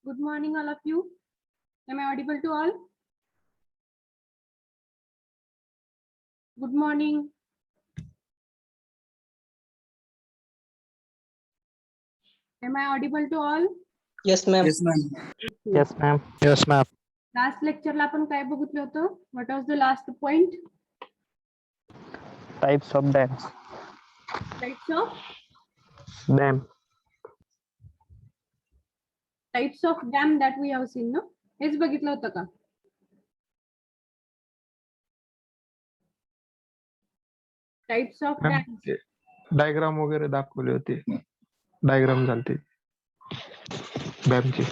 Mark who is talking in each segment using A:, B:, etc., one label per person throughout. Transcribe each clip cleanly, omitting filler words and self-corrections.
A: Good morning, all of you. Am I audible to all? Good morning. Am I audible to all?
B: Yes, ma'am.
C: Yes, ma'am.
D: Yes, ma'am.
C: Yes, ma'am.
A: Last लेक्चरला आपण काय बघितलं होतं? What was the last point?
D: Types of dams.
A: Types of dam that we have seen, no? हेच बघितलं होतं का? Types of dams.
C: Diagram वगैरे दाखवले होते. डायग्राम झालते डॅमचे.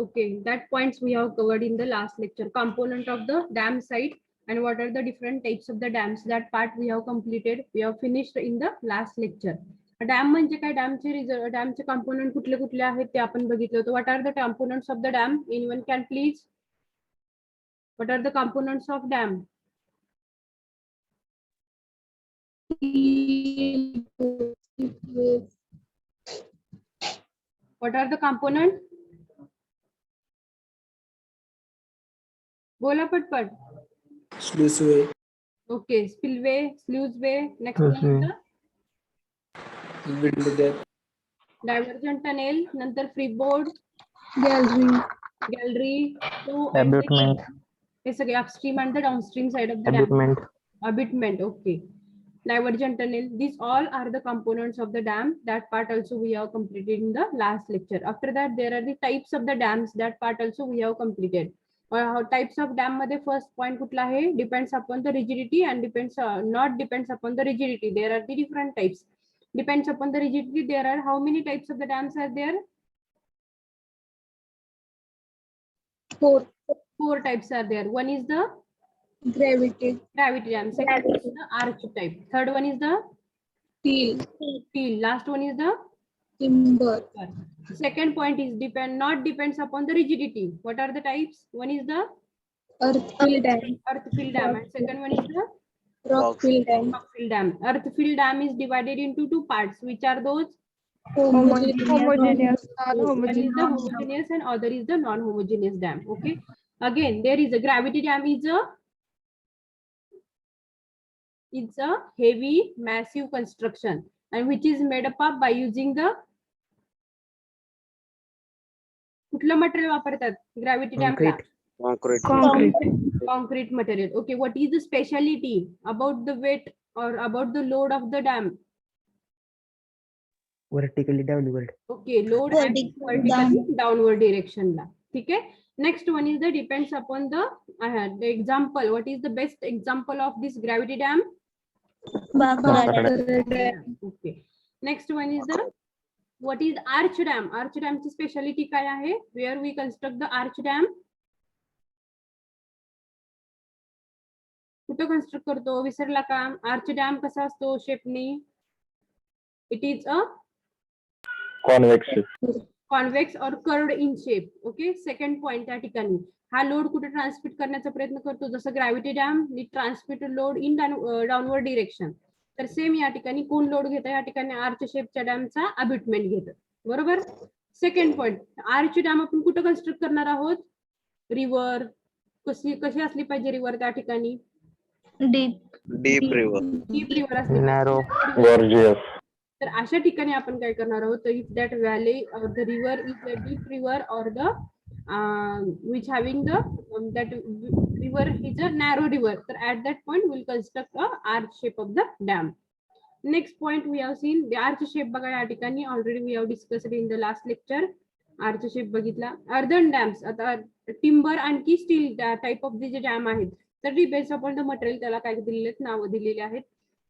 A: Okay, that points we have covered in the last lecture. Component of the dam site and what are the different types of the dams. That part we have completed. We have finished in the last lecture. Dam म्हणजे काय, डॅमचे component कुठले कुठले आहेत ते आपण बघितलं होतं. What are the components of the dam? Anyone can please? What are the components of dam? What are the component? बोला पटपट.
C: Sluiceway.
A: Okay, spillway, sluiceway. Next diversion tunnel, नंतर फ्रीबोर्ड, गॅलरी,
D: Abutment.
A: हे सगळे upstream and the downstream side of the dam.
D: Abutment.
A: Abutment, okay. Divergent tunnel, these all are the components of the dam. That part also we have completed in the last lecture. After that there are the types of the dams. That part also we have completed. Types of dam मध्ये first point कुठला आहे? Depends upon the rigidity and not depends upon the rigidity. There are the different types. Depends upon the rigidity. There are how many types of the dams are there? Four types are there. One is the gravity dam. Second is the arch type. Third one is the steel. Last one is the
E: timber.
A: Second point is not depends upon the rigidity. What are the types? One is the
E: Earth-filled dam.
A: earth-filled dam, and second one is the
E: Rock-filled dam.
A: rock-filled dam. Earth-filled dam is divided into two parts. Which are those?
E: Homogeneous.
A: One is the homogeneous and other is the non-homogeneous dam. Okay. Again, there is a gravity dam. It's a heavy, massive construction, and which is made up of by using the कुठलं material वापरतात gravity डॅमला? Concrete material. Okay, what is the speciality about the weight or about the load of the dam?
B: Vertically downward.
A: Okay, load vertically downward direction ला. ठीक आहे. Next one is the depends upon the example. What is the best example of this gravity dam? Okay. Next one is the what is arch dam? Arch dam ची speciality काय आहे? Where we construct the arch dam? कुठं construct करतो? विसरला का? Arch dam कसा असतो शेपनी? It is a convex और curved in shape. Okay. Second point त्या ठिकाणी हा लोड कुठे ट्रान्समिट करण्याचा प्रयत्न करतो? जसं gravity dam transmit load in downward direction. तर सेम या ठिकाणी कोण लोड घेतं? या ठिकाणी आर्च शेपच्या डॅमचा अबॅटमेंट घेतं. बरोबर. सेकंड पॉइंट, आर्च डॅम आपण कुठं कन्स्ट्रक्ट करणार आहोत? रिव्हर. कशी असली पाहिजे रिव्हर त्या ठिकाणी?
E: Deep
A: रिव्हर असली.
D: Narrow.
A: तर अशा ठिकाणी आपण काय करणार आहोत? इफ दॅट व्हॅली और the river is a deep river और the which having the that river is a narrow river, तर at that point we'll construct a arch shape of the dam. Next point we have seen the arch shape. बघा या ठिकाणी already we have discussed in the last lecture. arch shape बघितला. Earthen dams, आता timber आणखी steel type of जे dam आहेत तर depends upon the material त्याला काय दिलेले आहेत? नावं दिलेली आहेत.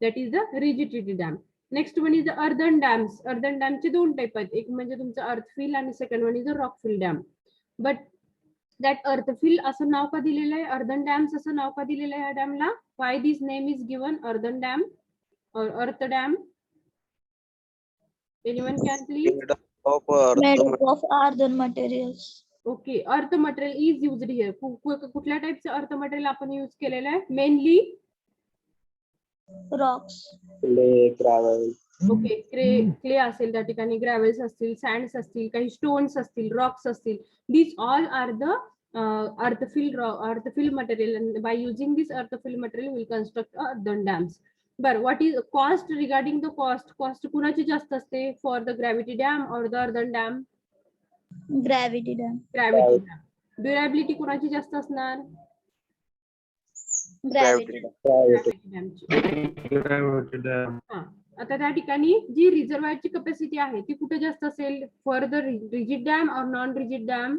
A: That is the rigidity dam. Next one is the earthen dams. Earthen डॅमचे दोन टाइप आहेत. एक म्हणजे तुमचं अर्थफिल आणि second one is the rockfill dam. But that earthfill असं नाव का दिलेलं आहे, अर्धन डॅम्स असं नाव का दिलेलं आहे ह्या डॅमला? Why this name is given earthen dam or earth dam? Anyone can please?
E: Made up of earthen materials.
A: Okay, earth material is used here. कुठल्या टाइपचं अर्थ मटेरियल आपण यूज केलेलं आहे? Mainly
E: Rocks.
A: ओके, क्ले असेल त्या ठिकाणी, ग्रॅव्हल्स असतील, sands असतील, काही स्टोन्स असतील, रॉक्स असतील. This all are the earthfill material, and by using this earthfill material we construct earthen dams. But what is cost? Regarding the cost कुणाची जास्त असते, for the gravity dam or the earthen dam?
E: Gravity dam.
A: Gravity dam. Durability कुणाची जास्त असणार?
E: Gravity.
A: Gravity dam ची. हा, आता त्या ठिकाणी जी रिझर्वायरची कॅपॅसिटी आहे ती कुठे जास्त असेल, फॉर द रिजिड डॅम और non rigid dam?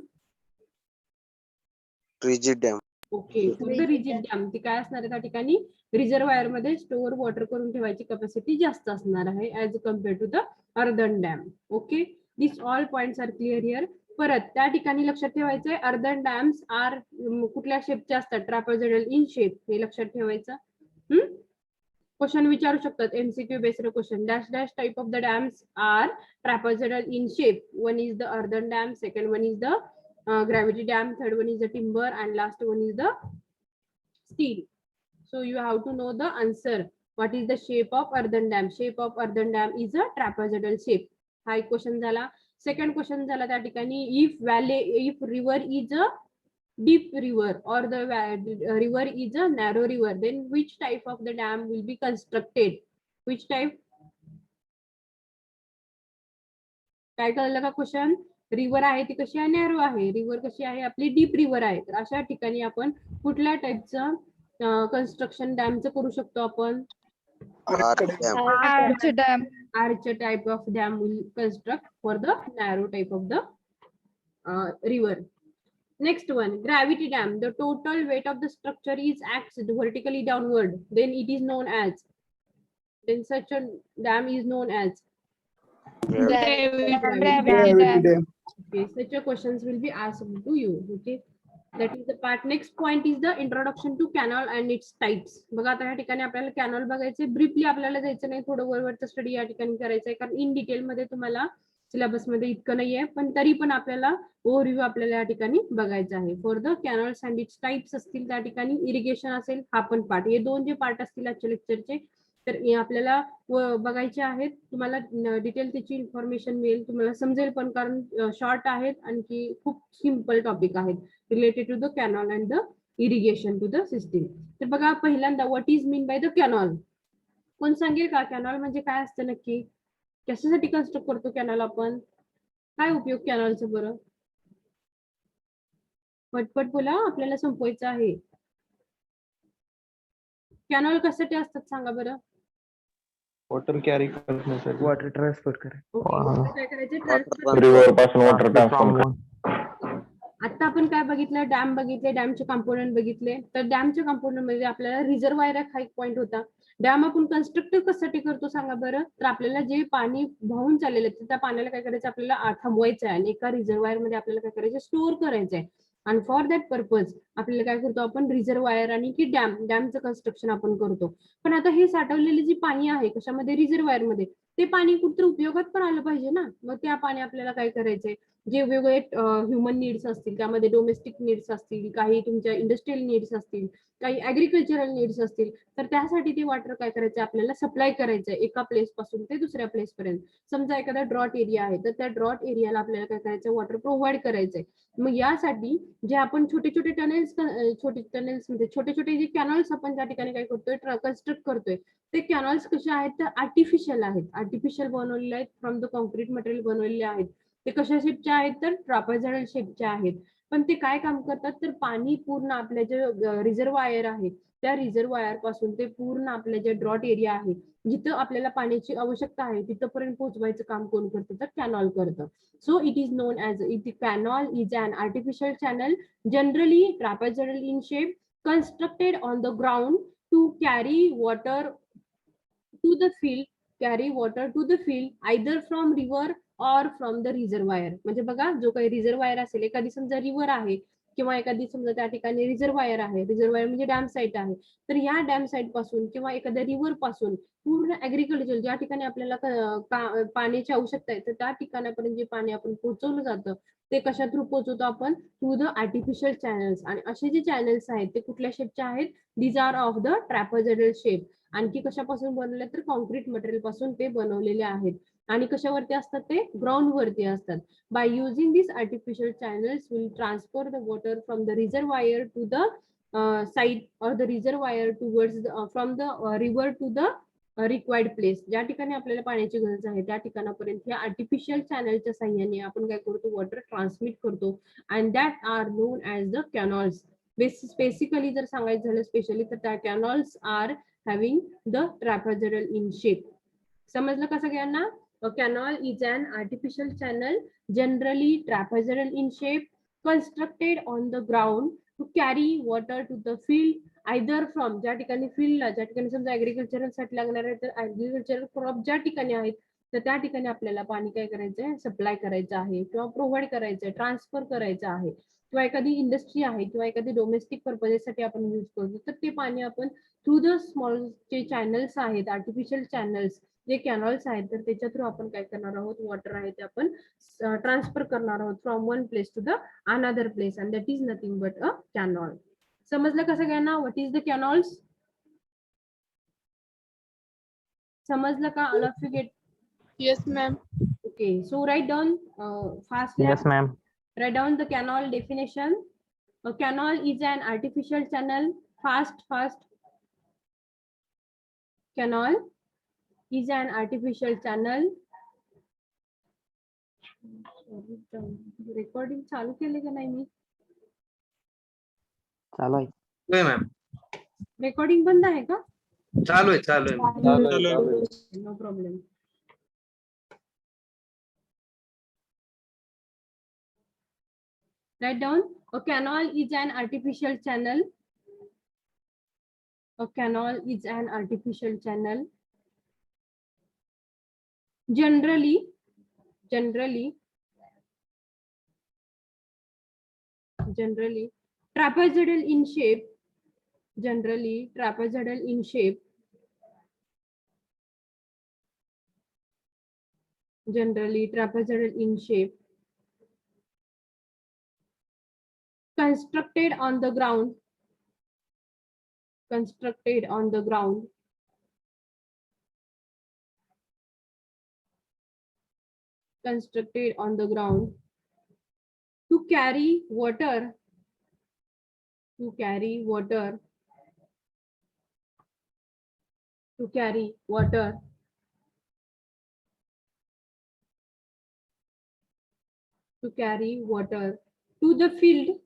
F: Rigid dam.
A: Okay, for the rigid dam ती काय असणार आहे, त्या ठिकाणी रिझर्वायर मध्ये स्टोअर वॉटर करून ठेवायची कॅपॅसिटी जास्त असणार आहे as compare to the earthen dam. Okay, this all points are clear here. परत त्या ठिकाणी लक्षात ठेवायचंय, अर्धन डॅम्स आर कुठल्या शेपचे असतात, ट्रॅपेझॉइडल इन शेप, हे लक्षात ठेवायचं. क्वेश्चन विचारू शकतात, MCQ based question. Dash dash type of the dams are trapezoidal in shape. One is the earthen dam, second one is the gravity dam, third one is the timber, and last one is the steel. So you have to know the answer. What is the shape of earthen dam? Shape of earthen dam is a trapezoidal shape. हा एक question झाला. Second question झाला त्या ठिकाणी, if river is a deep river or the river is a narrow river, then which type of the dam will be constructed? Which type? काय कळलं का question? River आहे ती कशी आहे, नॅरो आहे. रिव्हर कशी आहे, आपली डीप रिव्हर आहे. तर अशा ठिकाणी आपण कुठल्या टाइपचं कन्स्ट्रक्शन डॅमचं करू शकतो आपण?
E: Arch dam.
A: Arch type of dam will construct for the narrow type of the river. Next one, gravity dam. The total weight of the structure is acts vertically downward. Then it is known as. Then such a dam is known as.
E: Gravity dam.
A: Okay, such a questions will be asked to you. Okay, that is the part. Next point is the introduction to canal and its types. बघा आता या ठिकाणी आपल्याला canal बघायचे. Briefly आपल्याला जायचं नाही, थोडं वरवरचं स्टडी या ठिकाणी करायचंय, कारण इन डिटेल मध्ये तुम्हाला सिलेबस मध्ये इतकं नाहीये, पण तरी पण आपल्याला ओव्हरव्ह्यू आपल्याला या ठिकाणी बघायचं आहे. For the canals and its types असतील त्या ठिकाणी, इरिगेशन असेल, हा पण पार्ट. हे दोन जे पार्ट असतील आजच्या लेक्चरचे, तर हे आपल्याला बघायचे आहेत. तुम्हाला डिटेल त्याची इन्फॉर्मेशन मिळेल, तुम्हाला समजेल पण, कारण शॉर्ट आहेत आणखी खूप सिम्पल टॉपिक आहेत related to the canal and the irrigation to the system. तर बघा पहिल्यांदा, what is mean by the canal? कोण सांगेल का कॅनॉल म्हणजे काय असतं नक्की? कशासाठी कन्स्ट्रक्ट करतो कॅनॉल आपण? काय उपयोग कॅनॉलचा बरं? पटपट बोला, आपल्याला संपवायचं आहे. कॅनॉल कशासाठी असतात सांगा बरं?
C: वॉटर कॅरी करण्यासाठी.
B: वॉटर ट्रान्सपोर्ट करा.
A: ओके, काय करायचे? ट्रान्सफर.
G: रिव्हर पासून वॉटर ट्रान्सफर.
A: आता आपण काय बघितलं? डॅम बघितले, डॅमचे कंपोनंट बघितले. तर डॅमच्या कंपोनंट मध्ये आपल्याला रिझर्वायर हा एक पॉईंट होता. डॅम आपण कन्स्ट्रक्ट कशासाठी करतो सांगा बरं? तर आपल्याला जे पाणी वाहून चाललेलं आहे त्या पाण्याला काय करायचं, आपल्याला थांबवायचं आहे आणि एका रिझर्वायर मध्ये आपल्याला काय करायचं, स्टोअर करायचं आहे. आणि फॉर दॅट पर्पज आपल्याला काय करतो आपण, रिझर्वायर आणि की डॅमचं कन्स्ट्रक्शन आपण करतो. पण आता हे साठवलेली जी पाणी आहे कशामध्ये, रिझर्वायर मध्ये, ते पाणी कुठं उपयोगात पण आलं पाहिजे ना. मग त्या पाणी आपल्याला काय करायचंय, जे वेगवेगळे ह्युमन नीड्स असतील, त्यामध्ये डोमेस्टिक नीड्स असतील, काही तुमच्या इंडस्ट्रियल नीड्स असतील, काही ऍग्रिकल्चरल नीड्स असतील, तर त्यासाठी ते वॉटर काय करायचं, आपल्याला सप्लाय करायचंय एका प्लेस पासून ते दुसऱ्या प्लेस पर्यंत. समजा एखादा ड्रॉट एरिया आहे, तर त्या ड्रॉट एरियाला आपल्याला काय करायचं, वॉटर प्रोव्हाइड करायचंय. मग यासाठी जे आपण छोटे छोटे टनेल्स म्हणजे छोटे छोटे जे कॅनॉल्स आपण त्या ठिकाणी काय करतोय, कन्स्ट्रक्ट करतोय, ते कॅनॉल्स कसे आहेत, तर आर्टिफिशियल आहेत. आर्टिफिशियल बनवलेले आहेत, फ्रॉम द कॉन्क्रीट मटेरियल बनवलेले आहेत. ते कशा शेपचे आहेत, तर ट्रापेझॉइडल शेपचे आहेत. पण ते काय काम करतात, तर पाणी पूर्ण आपल्या जे रिझर्वायर आहे त्या रिझर्वायर पासून ते पूर्ण आपल्या जे ड्रॉट एरिया आहे, जिथं आपल्याला पाण्याची आवश्यकता आहे, तिथपर्यंत पोहोचवायचं काम कोण करतं, तर कॅनॉल करतं. So it is known as canal is an artificial channel generally trapezoidal in shape constructed on the ground to carry water to the field either from river or from the reservoir. म्हणजे बघा जो काही reservoir असेल, एखादी समजा river आहे किंवा एखादी समजा त्या ठिकाणी रिझर्वायर आहे, रिझर्वायर म्हणजे डॅम साईट आहे, तर या डॅम साईट पासून किंवा एखाद्या रिव्हर पासून पूर्ण ऍग्रिकल्चर ज्या ठिकाणी आपल्याला पाण्याची आवश्यकता आहे, तर त्या ठिकाणापर्यंत जे पाणी आपण पोहोचवलं जातं ते कशा थ्रू पोहोचवतो आपण, थ्रू द आर्टिफिशियल चॅनल्स. आणि असे जे चॅनल्स आहेत ते कुठल्या शेपचे आहेत, these are of the trapezoidal shape. आणखी कशापासून बनवले तर कॉन्क्रीट मटेरियल पासून ते बनवलेले आहेत. आणि कशावरती असतात ते, ग्राउंड वरती असतात. By using this artificial channels will transfer the water from the reservoir to the side or the reservoir towards from the river to the required place. ज्या ठिकाणी आपल्याला पाण्याची गरज आहे त्या ठिकाणापर्यंत या आर्टिफिशियल चॅनलच्या साह्याने आपण काय करतो, वॉटर ट्रान्समिट करतो. And that are known as the canals. Basically जर सांगायचं झालं स्पेशली तर त्या canals are having the trapezoidal in shape. समजलं का सगळ्यांना? A canal is an artificial channel generally trapezoidal in shape constructed on the ground to carry water to the field either from ज्या ठिकाणी फील्डला, ज्या ठिकाणी समजा ऍग्रिकल्चरल साठी लागणार आहे तर ऍग्रिकल्चरल क्रॉप ज्या ठिकाणी आहेत तर त्या ठिकाणी आपल्याला पाणी काय करायचंय, सप्लाय करायचं आहे किंवा प्रोव्हाइड करायचंय, ट्रान्सफर करायचं आहे. किंवा एखादी इंडस्ट्री आहे किंवा एखादी डोमेस्टिक पर्पजेसाठी आपण यूज करतो तर ते पाणी आपण थ्रू द स्मॉल जे चॅनल्स आहेत, आर्टिफिशियल चॅनल्स जे कॅनॉल्स आहेत, तर त्याच्या थ्रू आपण काय करणार आहोत, वॉटर आहे ते आपण ट्रान्सफर करणार आहोत from one place to the another place. And that is nothing but a canal. समजलं का सगळ्यांना व्हॉट इज द कॅनॉल्स? समजलं का? All of you get?
F: Yes, ma'am.
A: Okay, so write down fast.
D: Yes, ma'am.
A: Write down the canal definition. A canal is an artificial channel. Fast. Canal is an artificial channel. Recording चालू केले का नाही मी?
D: चालू आहे.
H: होय ma'am,
A: recording बंद आहे का?
H: चालू आहे.
A: No problem. Write down, a canal is an artificial channel. A canal is an artificial channel. Generally trapezoidal in shape. Generally trapezoidal in shape. Generally trapezoidal in shape. Constructed on the ground. Constructed on the ground. Constructed on the ground to carry water. To carry water. To carry water. To carry water to the field.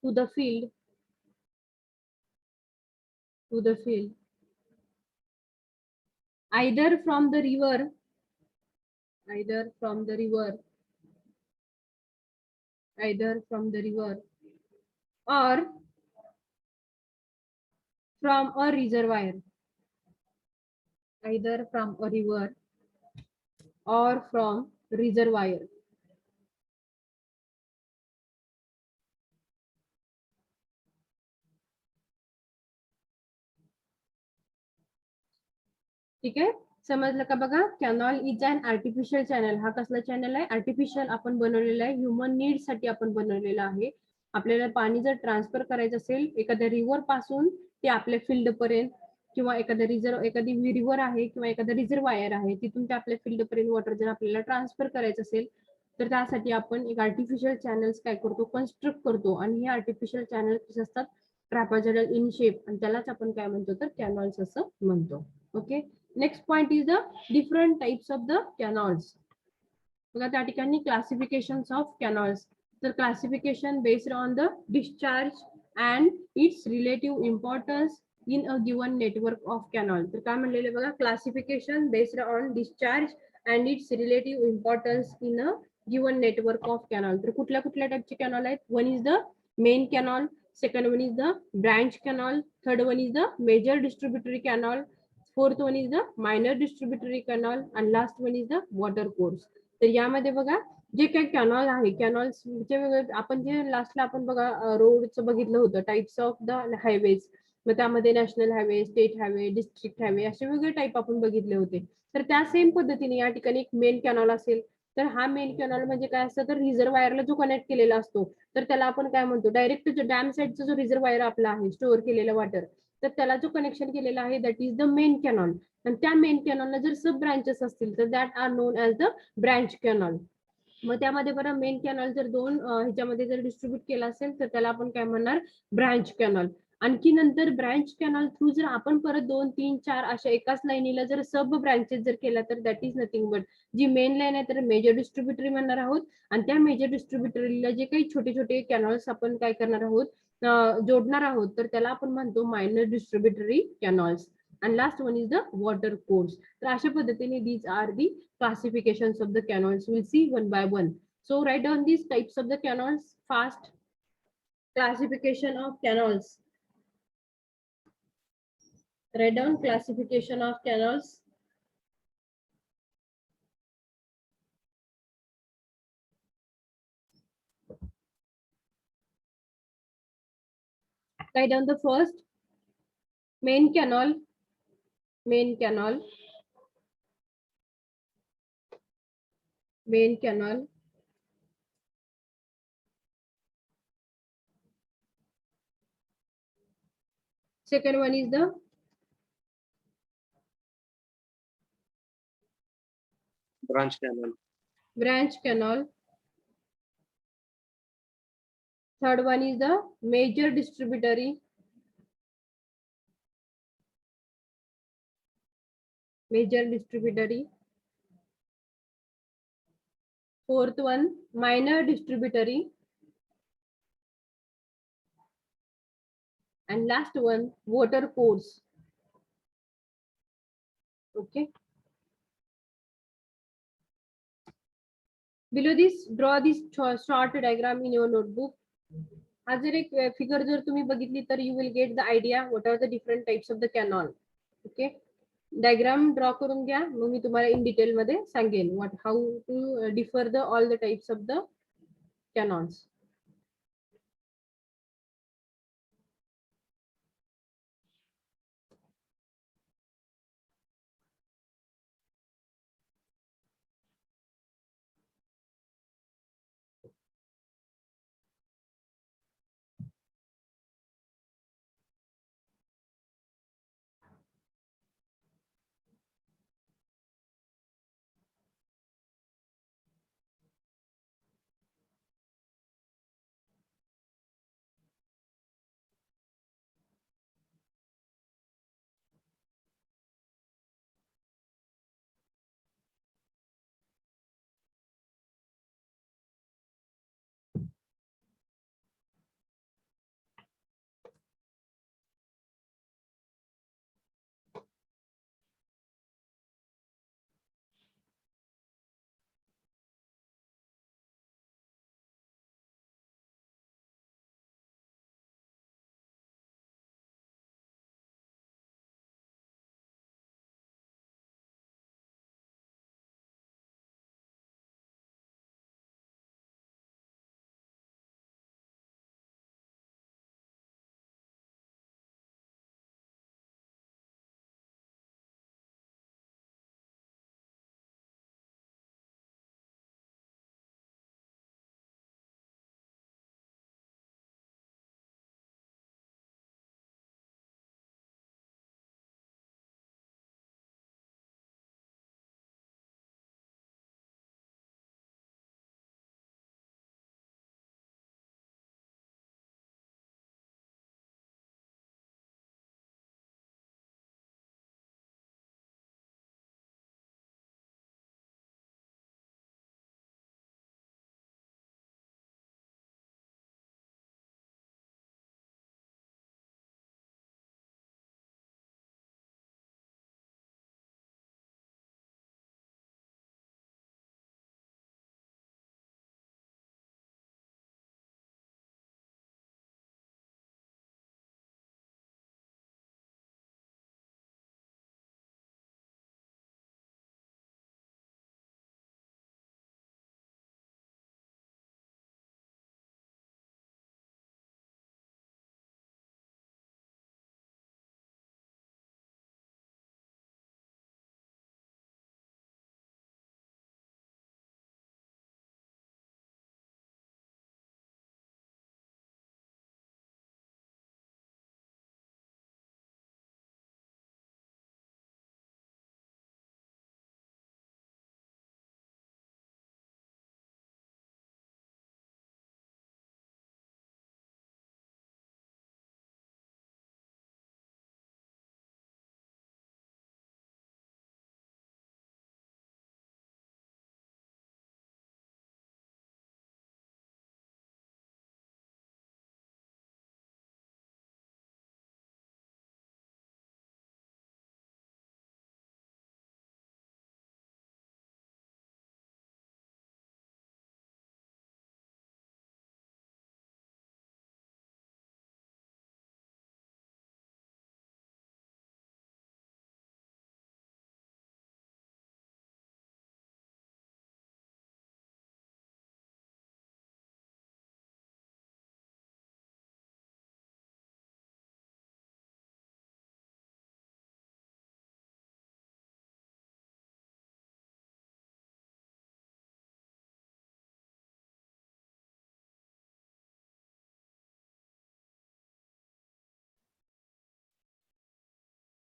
A: To the field. To the field. Either from the river. Either from the river. Either from the river. Or from a reservoir. Either from a river or from reservoir. ठीक आहे, समजलं का? बघा, canal is an artificial channel. हा कसला channel आहे? Artificial आपण बनवलेला आहे, ह्युमन नीड साठी आपण बनवलेला आहे. आपल्याला पाणी जर ट्रान्सफर करायचं असेल एखाद्या रिव्हर पासून ते आपल्या फील्ड पर्यंत किंवा एखादी रिव्हर आहे किंवा एखादा रिझर्वायर आहे तिथून ते आपल्या फील्ड पर्यंत वॉटर जर आपल्याला ट्रान्सफर करायचं असेल तर त्यासाठी आपण एक आर्टिफिशियल चॅनल्स काय करतो, कन्स्ट्रक्ट करतो. आणि हे आर्टिफिशियल चॅनल्स असतात ट्रॅपेझॉइडल इन शेप आणि त्यालाच आपण काय म्हणतो तर कॅनॉल्स असं म्हणतो. Okay, next point is the different types of the canals. बघा त्या ठिकाणी क्लासिफिकेशन्स ऑफ कॅनॉल्स. तर classification based on the discharge and its relative importance in a given network of canal. तर काय म्हणलेले बघा, classification based on discharge and its relative importance in a given network of canal. तर कुठल्या कुठल्या टाइपचे canal आहेत? One is the main canal, second one is the branch canal, third one is the major distributary canal, fourth one is the minor distributary canal and last one is the water course. तर यामध्ये बघा जे काही canal आहे, कॅनॉल्सचे वेगळे आपण जे लास्टला आपण बघा रोडचं बघितलं होतं, टाइप्स ऑफ द हायवेज. मग त्यामध्ये national highway, state highway, district highway असे वेगळे टाईप आपण बघितले होते. तर त्या सेम पद्धतीने या ठिकाणी एक मेन कॅनॉल असेल. तर हा मेन कॅनॉल म्हणजे काय असतं, तर रिझर्वायरला जो कनेक्ट केलेला असतो, तर त्याला आपण काय म्हणतो, डायरेक्ट जो डॅम साईडचा जो रिझर्वायर आपला आहे स्टोअर केलेला वॉटर, तर त्याला जो कनेक्शन केलेला आहे that is the main canal. आणि त्या मेन कॅनॉलला जर सब ब्रांचेस असतील तर that are known as the branch canal. मग त्यामध्ये बरं मेन कॅनॉल जर दोन ह्याच्यामध्ये जर डिस्ट्रीब्यूट केला असेल तर त्याला आपण काय म्हणणार, ब्रँच कॅनॉल. आणखी नंतर ब्रँच कॅनॉल थ्रू जर आपण परत 2, 3, 4 अशा एकाच लाईनीला जर सब ब्रँचेस जर केला तर दॅट इज नथिंग बट जी मेन लाईन आहे तर मेजर डिस्ट्रीब्युटरी म्हणणार आहोत. आणि त्या मेजर डिस्ट्रीब्युटरीला जे काही छोटे छोटे कॅनॉल्स आपण काय करणार आहोत, जोडणार आहोत, तर त्याला आपण म्हणतो minor distributary canals. And last one is the water course. तर अशा पद्धतीने these are the classifications of the canals. We'll see one by one. So write down these types of the canals fast. Classification of canals. Write down classification of canals. Write down the first main canal. Main canal. Main canal. Second one is the
H: branch canal.
A: branch canal. Third one is the major distributary. Major distributary. Fourth one, minor distributary. And last one, water course. Okay. Below this, draw this short diagram in your notebook. हा जर एक figure जर तुम्ही बघितली तर you will get the idea what are the different types of the canal. Okay, diagram draw करून घ्या, मग मी तुम्हाला इन डिटेल मध्ये सांगेन what how to differ the all the types of the canals.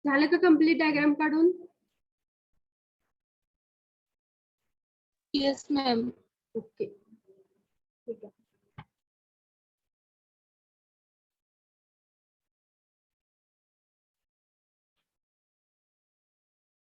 A: झालं का कम्प्लीट डायग्राम काढून?
E: Yes, ma'am.
A: ओके, ठीक आहे.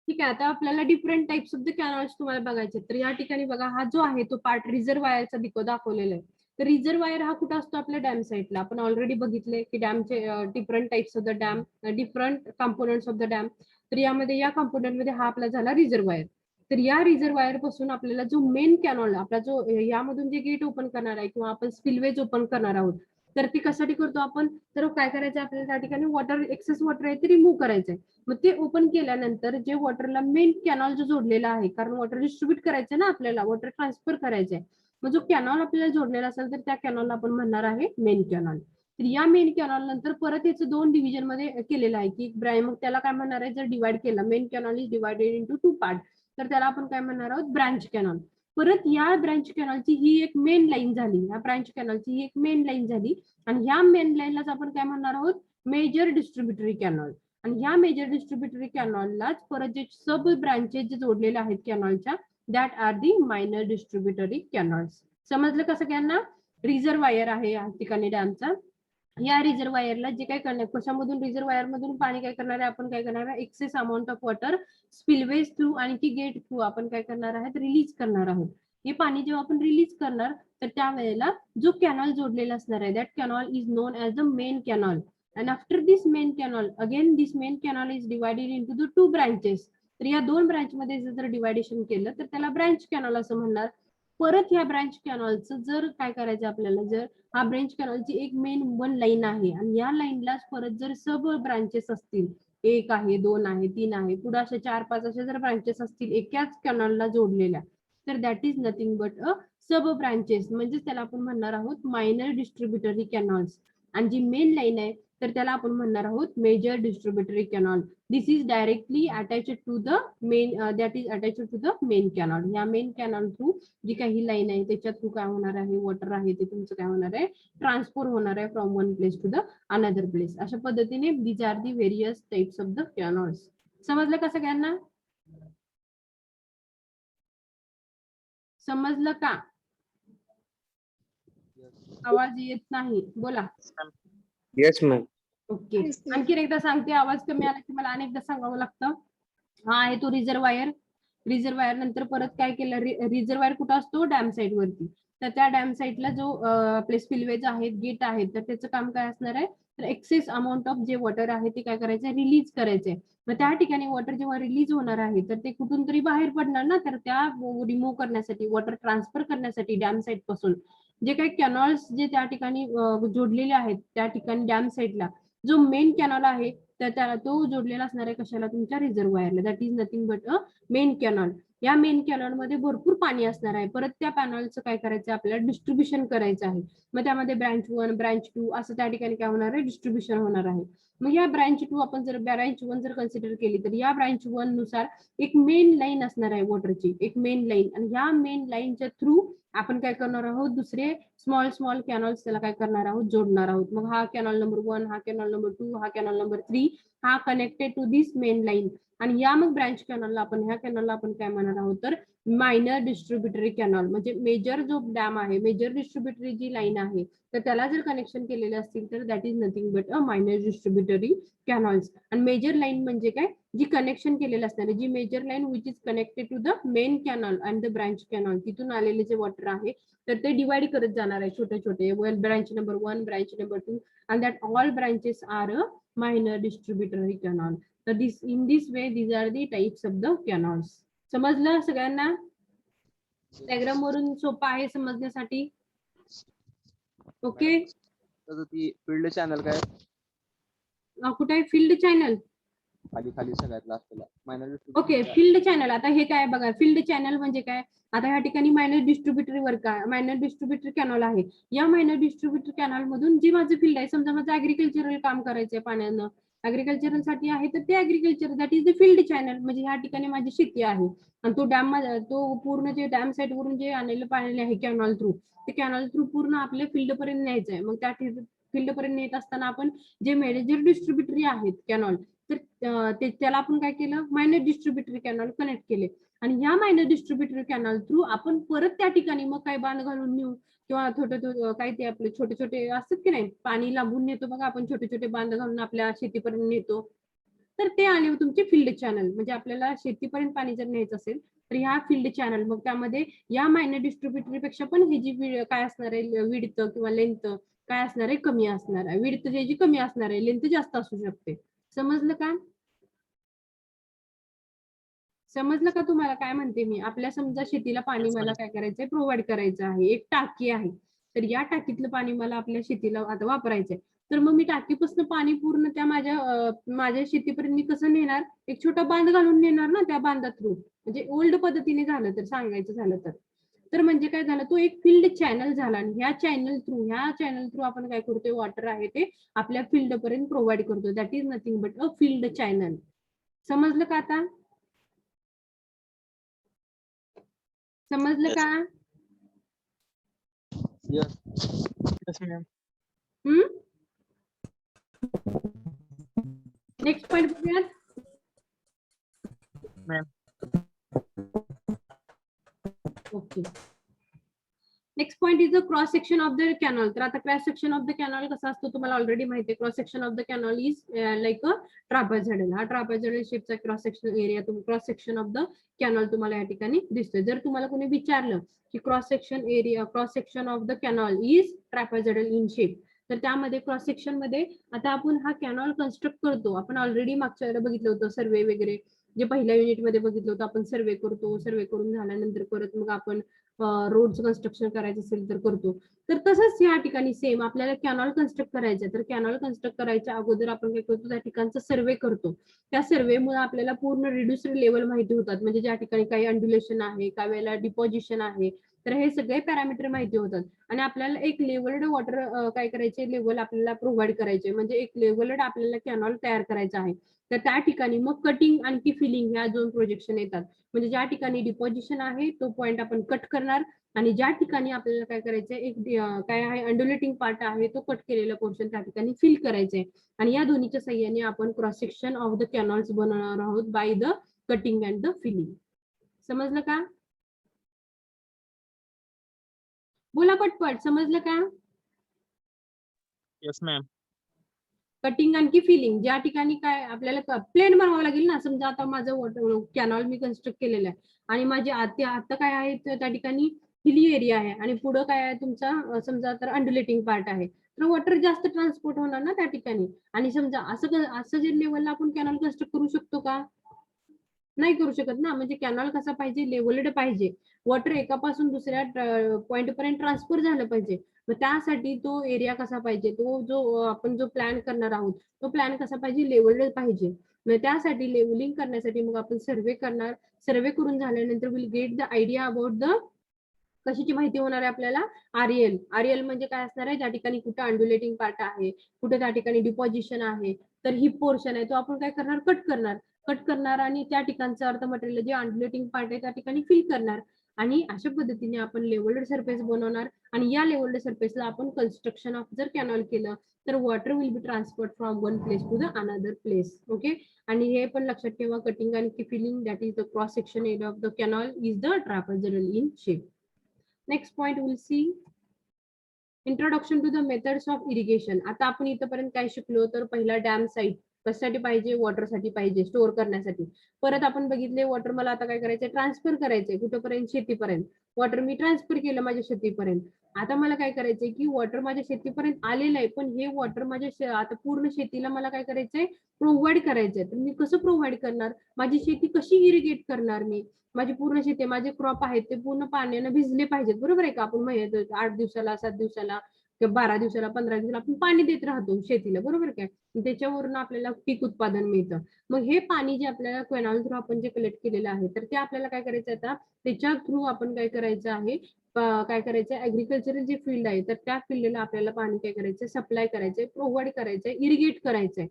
A: ठीक आहे, आता आपल्याला different types of the canals तुम्हाला बघायचे. तर या ठिकाणी बघा, हा जो आहे तो पार्ट रिझर्वायरचा दाखवलेला आहे. तर रिझर्वायर हा कुठं असतो? आपल्या डॅम साईडला. आपण ऑलरेडी बघितले की डॅमचे different types of the dam, different components of the dam. तर यामध्ये या कंपोनंटमध्ये हा आपला झाला रिझर्वायर. तर या रिझर्वायर पासून आपल्याला जो मेन कॅनॉल, आपला जो यामधून जे गेट ओपन करणार आहे किंवा आपण स्पिलवेज ओपन करणार आहोत, तर ती कशासाठी करतो आपण? तर काय करायचं आपल्याला त्या ठिकाणी वॉटर, एक्सेस वॉटर आहे ते रिमूव्ह करायचंय. मग ते ओपन केल्यानंतर जे वॉटरला मेन कॅनॉल जो जोडलेला आहे, कारण वॉटर डिस्ट्रीब्यूट करायचं ना आपल्याला, वॉटर ट्रान्सफर करायचंय. मग जो कॅनॉल आपल्याला जोडलेला असेल तर त्या कॅनॉलला आपण म्हणणार आहे मेन कॅनॉल. तर या मेन कॅनॉल नंतर परत याचं 2 डिव्हिजन मध्ये केलेलं आहे की मग त्याला काय म्हणणार आहे? जर डिवाइड केलं, main canal is divided into 2 part, तर त्याला आपण काय म्हणणार आहोत? Branch canal. परत या ब्रांच कॅनॉलची ही एक मेन लाईन झाली, या ब्रांच कॅनॉलची ही एक मेन लाईन झाली आणि ह्या मेन लाईनलाच आपण काय म्हणणार आहोत? Major distributary canal. आणि ह्या मेजर डिस्ट्रीब्युटरी कॅनॉललाच परत जे सब ब्रांचेस जे जोडलेले आहेत कॅनॉलच्या, that are the minor distributary कॅनॉल्स. समजलं कसं? त्यांना रिझर्वायर आहे या ठिकाणी डॅमचा. या रिझर्वायरला जे काय करणार, कशामधून? रिझर्वायर मधून पाणी काय करणार आहे आपण? काय करणार आहे? Excess amount of water spillways through आणि की गेट थ्रू आपण काय करणार आहोत? रिलीज करणार आहोत. हे पाणी जेव्हा आपण रिलीज करणार तर त्यावेळेला जो कॅनॉल जोडलेला असणार आहे, that canal is non as the main canal. And after this main canal, again this main canal is divided into the 2 branches. तर या 2 ब्रांच मध्ये जर डिवायडेशन केलं तर त्याला ब्रांच कॅनॉल असं म्हणणार. परत या ब्रांच कॅनॉलचं जर काय करायचं आपल्याला, जर हा ब्रांच कॅनॉलची एक मेन 1 लाईन आहे आणि या लाईनलाच परत जर सब ब्रांचेस असतील, 1 आहे, 2 आहे, 3 आहे, पुढे अशा 4-5 अशा जर ब्रांचेस असतील एकाच कॅनॉलला जोडलेल्या, तर that is nothing but a sub branches. म्हणजे त्याला आपण म्हणणार आहोत मायनर डिस्ट्रीब्युटरी कॅनॉल्स. आणि जी मेन लाईन आहे तर त्याला आपण म्हणणार आहोत major distributary canal. This is directly attached to the main, that is attached to the main canal. या मेन कॅनॉल थ्रू जी काही लाईन आहे त्याच्या थ्रू काय होणार आहे? वॉटर आहे ते तुमचं काय होणार आहे? ट्रान्सफर होणार आहे from one place to the another place. अशा पद्धतीने these are the various types of the canals. समजलं का सगळ्यांना? समजलं का? आवाज येत नाही, बोला.
H: Yes, ma'am.
A: ओके, आणखी एकदा सांगते, आवाज कमी आला की मला अनेकदा सांगावं लागतं. हा आहे तो रिझर्वायर. रिझर्वायर नंतर परत काय केलं? रिझर्वायर कुठं असतो? डॅम साईड वरती. तर त्या डॅम साईडला जो आपले स्पिलवेज आहेत, गेट आहेत, तर त्याचं काम काय असणार आहे? तर एक्सेस अमाऊंट ऑफ जे वॉटर आहे ते काय करायचंय? रिलीज करायचंय. मग त्या ठिकाणी वॉटर जेव्हा रिलीज होणार आहे तर ते कुठून तरी बाहेर पडणार ना, तर त्या रिमूव्ह करण्यासाठी, वॉटर ट्रान्सफर करण्यासाठी डॅम साईड पासून जे काही कॅनॉल्स जे त्या ठिकाणी जोडलेले आहेत, त्या ठिकाणी डॅम साईडला जो मेन कॅनॉल आहे तर त्याला तो जोडलेला असणार आहे कशाला? तुमच्या रिझर्वायरला. That is nothing but a main canal. या मेन कॅनॉल मध्ये भरपूर पाणी असणार आहे. परत त्या पॅनॉलचं काय करायचं? आपल्याला डिस्ट्रीब्युशन करायचं आहे. मग त्यामध्ये ब्रांच 1, ब्रांच 2 असं त्या ठिकाणी काय होणार आहे? डिस्ट्रीब्युशन होणार आहे. मग या ब्रांच 2 आपण जर ब्रांच 1 जर कन्सिडर केली तर या ब्रांच 1 नुसार एक मेन लाईन असणार आहे वॉटरची, एक मेन लाईन. आणि ह्या मेन लाईनच्या थ्रू आपण काय करणार आहोत? दुसरे स्मॉल कॅनॉल्स त्याला काय करणार आहोत? जोडणार आहोत. मग हा कॅनॉल नंबर 1, हा कॅनॉल नंबर 2, हा कॅनॉल नंबर 3, हा connected to this main line. आणि या मग ब्रांच कॅनॉलला आपण, ह्या कॅनॉलला आपण काय म्हणणार आहोत? तर मायनर डिस्ट्रीब्युटरी कॅनॉल. म्हणजे मेजर जो डॅम आहे, मेजर डिस्ट्रीब्युटरी जी लाईन आहे तर त्याला जर कनेक्शन केलेले असतील तर that is nothing but a minor distributary canals. आणि मेजर लाईन म्हणजे काय? जी कनेक्शन केलेलं असणार आहे, जी major line which is connected to the main canal and the branch canal. तिथून आलेले जे वॉटर आहे तर ते डिवाइड करत जाणार आहे छोटे छोटे. Branch number 1, branch number 2 and that all branches are a minor distributary canal. So this, in this way, these are the types of the canals. समजलं सगळ्यांना? डायग्राम वरून सोपं आहे समजण्यासाठी. ओके,
F: फील्ड चॅनल काय?
A: कुठे आहे फील्ड चॅनल?
F: खाली खाली सगळ्यात लास्टला मायनर.
A: Okay, field channel. आता हे काय बघा, फील्ड चॅनल म्हणजे काय? आता या ठिकाणी मायनर डिस्ट्रीब्युटरी वर काय, मायनर डिस्ट्रीब्युटरी कॅनॉल आहे. या मायनर डिस्ट्रीब्युटरी कॅनॉल मधून जे माझं फील्ड आहे, समजा माझं ऍग्रिकल्चरल काम करायचंय पाण्यानं, ऍग्रिकल्चरल साठी आहे, तर ते agriculture that is the field channel. म्हणजे ह्या ठिकाणी माझी शेती आहे आणि तो डॅम, तो पूर्ण जे डॅम साईड वरून जे आणलेलं पाणी आहे कॅनॉल थ्रू, ते कॅनॉल थ्रू पूर्ण आपल्या फील्ड पर्यंत न्यायचं आहे. मग त्या फील्ड पर्यंत नेत असताना आपण जे मेजर डिस्ट्रीब्युटरी आहेत कॅनॉल, तर त्याला आपण काय केलं, मायनर डिस्ट्रीब्युटरी कॅनल कनेक्ट केले आणि ह्या मायनर डिस्ट्रीब्युटरी कॅनल थ्रू आपण परत त्या ठिकाणी मग काय बांध घालून नेऊ किंवा काय ते आपले छोटे छोटे असतात की नाही, पाणी लांबून नेतो बघा आपण, छोटे छोटे बांध घालून आपल्या शेतीपर्यंत नेतो, तर ते आले तुमचे फिल्ड चॅनल. म्हणजे आपल्याला शेतीपर्यंत पाणी जर न्यायचं असेल तर ह्या फिल्ड चॅनल, मग त्यामध्ये या मायनर डिस्ट्रीब्युटरी पेक्षा पण ही जी काय असणार आहे विड्थ किंवा लेंथ काय असणार आहे, कमी असणार आहे. विड्थ जी कमी असणार आहे, लेंथ जास्त असू शकते. समजलं का? समजलं का तुम्हाला काय म्हणते मी? आपल्या समजा शेतीला पाणी मला काय करायचंय, प्रोव्हाइड करायचं आहे, एक टाकी आहे, तर या टाकीतलं पाणी मला आपल्या शेतीला आता वापरायचंय, तर मग मी टाकीपासून पाणी पूर्ण त्या माझ्या शेतीपर्यंत मी कसं नेणार, एक छोटा बांध घालून नेणार ना त्या बांधा थ्रू. म्हणजे ओल्ड पद्धतीने झालं तर सांगायचं झालं तर म्हणजे काय झालं, तो एक फील्ड चॅनल झाला आणि ह्या चॅनल थ्रू आपण काय करतोय, वॉटर आहे ते आपल्या फील्ड पर्यंत प्रोव्हाइड करतो. That is nothing but a field channel. समजलं का आता? समजलं का?
C: Yes ma'am.
A: नेक्स्ट पॉइंट बघूयात. Okay, next point is the cross section of the canal. तर आता cross section of the canal कसा असतो तुम्हाला ऑलरेडी माहिती आहे. Cross section of the canal is like a trapezoidal. हा ट्रापेझॉइडल शेपचा cross section area, cross section of the canal तुम्हाला या ठिकाणी दिसतोय. जर तुम्हाला कोणी विचारलं की cross section of the canal is trapezoidal in shape, तर त्यामध्ये क्रॉस सेक्शन मध्ये आता आपण हा कॅनल कन्स्ट्रक्ट करतो. आपण ऑलरेडी मागच्या वेळेला बघितलं होतं सर्वे वगैरे, जे पहिल्या युनिट मध्ये बघितलं होतं आपण. सर्वे करतो, सर्वे करून झाल्यानंतर परत मग आपण रोडचं कन्स्ट्रक्शन करायचं असेल तर करतो. तर तसंच या ठिकाणी सेम आपल्याला कॅनॉल कन्स्ट्रक्ट करायचं. तर कॅनॉल कन्स्ट्रक्ट करायच्या अगोदर आपण काय करतो, त्या ठिकाणचा सर्वे करतो. त्या सर्वेमुळे आपल्याला पूर्ण रिड्युस्ड लेवल माहिती होतात. म्हणजे ज्या ठिकाणी काही अंड्युलेशन आहे, काही वेळेला डिपॉझिशन आहे, तर हे सगळे पॅरामीटर माहिती होतात. आणि आपल्याला एक लेवल्ड वॉटर काय करायचे, लेवल आपल्याला प्रोव्हाइड करायचे. म्हणजे एक लेवल्ड आपल्याला कॅनॉल तयार करायचा आहे. तर त्या ठिकाणी मग कटिंग आणखी फिलिंग ह्या दोन प्रोजेक्शन येतात. म्हणजे ज्या ठिकाणी डिपॉझिशन आहे तो पॉइंट आपण कट करणार आणि ज्या ठिकाणी आपल्याला काय करायचंय, एक काय आहे अंडुलेटिंग पार्ट आहे तो कट केलेला पोर्शन त्या ठिकाणी फिल करायचंय. आणि या दोन्हीच्या साह्याने आपण cross section of the canals बनवणार आहोत by the cutting and the filling. समजलं का? बोला पटपट, समजलं का?
C: Yes ma'am.
A: कटिंग आणखी फिलिंग, ज्या ठिकाणी काय आपल्याला प्लेन बनवावं लागेल ना. समजा आता माझं कॅनॉल मी कन्स्ट्रक्ट केलेलं आहे आणि माझे आता काय आहे, त्या ठिकाणी हिली एरिया आहे आणि पुढं काय आहे तुमचा समजा तर अंडुलेटिंग पार्ट आहे, तर वॉटर जास्त ट्रान्सपोर्ट होणार ना त्या ठिकाणी. आणि समजा असं जे लेवलला आपण कॅनॉल कन्स्ट्रक्ट करू शकतो का? नाही करू शकत ना. म्हणजे कॅनॉल कसा पाहिजे, लेवल्ड पाहिजे. वॉटर एकापासून दुसऱ्या पॉइंट पर्यंत ट्रान्सफर झालं पाहिजे. मग त्यासाठी तो एरिया कसा पाहिजे, तो जो आपण जो प्लॅन करणार आहोत तो प्लॅन कसा पाहिजे, लेवल्ड पाहिजे. मग त्यासाठी लेवलिंग करण्यासाठी मग आपण सर्वे करणार. सर्वे करून झाल्यानंतर will get the idea about the, कशाची माहिती होणार आहे आपल्याला, आरएल. आरएल म्हणजे काय असणार आहे, ज्या ठिकाणी कुठं अंडुलेटिंग पार्ट आहे, कुठे त्या ठिकाणी डिपॉझिशन आहे, तर ही पोर्शन आहे तो आपण काय करणार, कट करणार आणि त्या ठिकाणचं अर्थ मटेरियल जे अंडुलेटिंग पार्ट आहे त्या ठिकाणी फिल करणार. आणि अशा पद्धतीने आपण लेवल्ड सरफेस बनवणार. आणि या लेवल्ड सरफेसला आपण कन्स्ट्रक्शन ऑफ जर कॅनॉल केलं तर water will be transferred from one place to the another place. Okay, आणि हे पण लक्षात ठेवा, कटिंग आणि filling that is the cross section area of the canal is the trapezoidal in shape. Next point will see introduction to the methods of irrigation. आता आपण इथपर्यंत काय शिकलो, तर पहिला डॅम साईट कशासाठी पाहिजे, वॉटरसाठी पाहिजे, स्टोअर करण्यासाठी. परत आपण बघितले वॉटर मला आता काय करायचंय, ट्रान्सफर करायचंय कुठेपर्यंत, शेतीपर्यंत. वॉटर मी ट्रान्सफर केलं माझ्या शेतीपर्यंत. आता मला काय करायचंय की वॉटर माझ्या शेतीपर्यंत आलेलं आहे, पण हे वॉटर माझ्या आता पूर्ण शेतीला मला काय करायचंय, प्रोव्हाइड करायचंय. तर मी कसं प्रोव्हाइड करणार, माझी शेती कशी इरिगेट करणार मी, माझी पूर्ण शेती, माझे क्रॉप आहेत ते पूर्ण पाण्याने भिजले पाहिजेत. बरोबर आहे का? आपण 8 दिवसाला, 7 दिवसाला किंवा 12 दिवसाला, 15 दिवसाला आपण पाणी देत राहतो शेतीला. बरोबर काय? त्याच्यावरून आपल्याला पीक उत्पादन मिळतं. मग हे पाणी जे आपल्याला कॅनॉल थ्रू आपण जे कलेक्ट केलेलं आहे, तर ते आपल्याला काय करायचं, आता त्याच्या थ्रू आपण काय करायचं आहे, काय करायचं, ऍग्रिकल्चरल जे फील्ड आहे तर त्या फील्डला आपल्याला पाणी काय करायचं, सप्लाय करायचंय, प्रोव्हाइड करायचंय, इरिगेट करायचंय.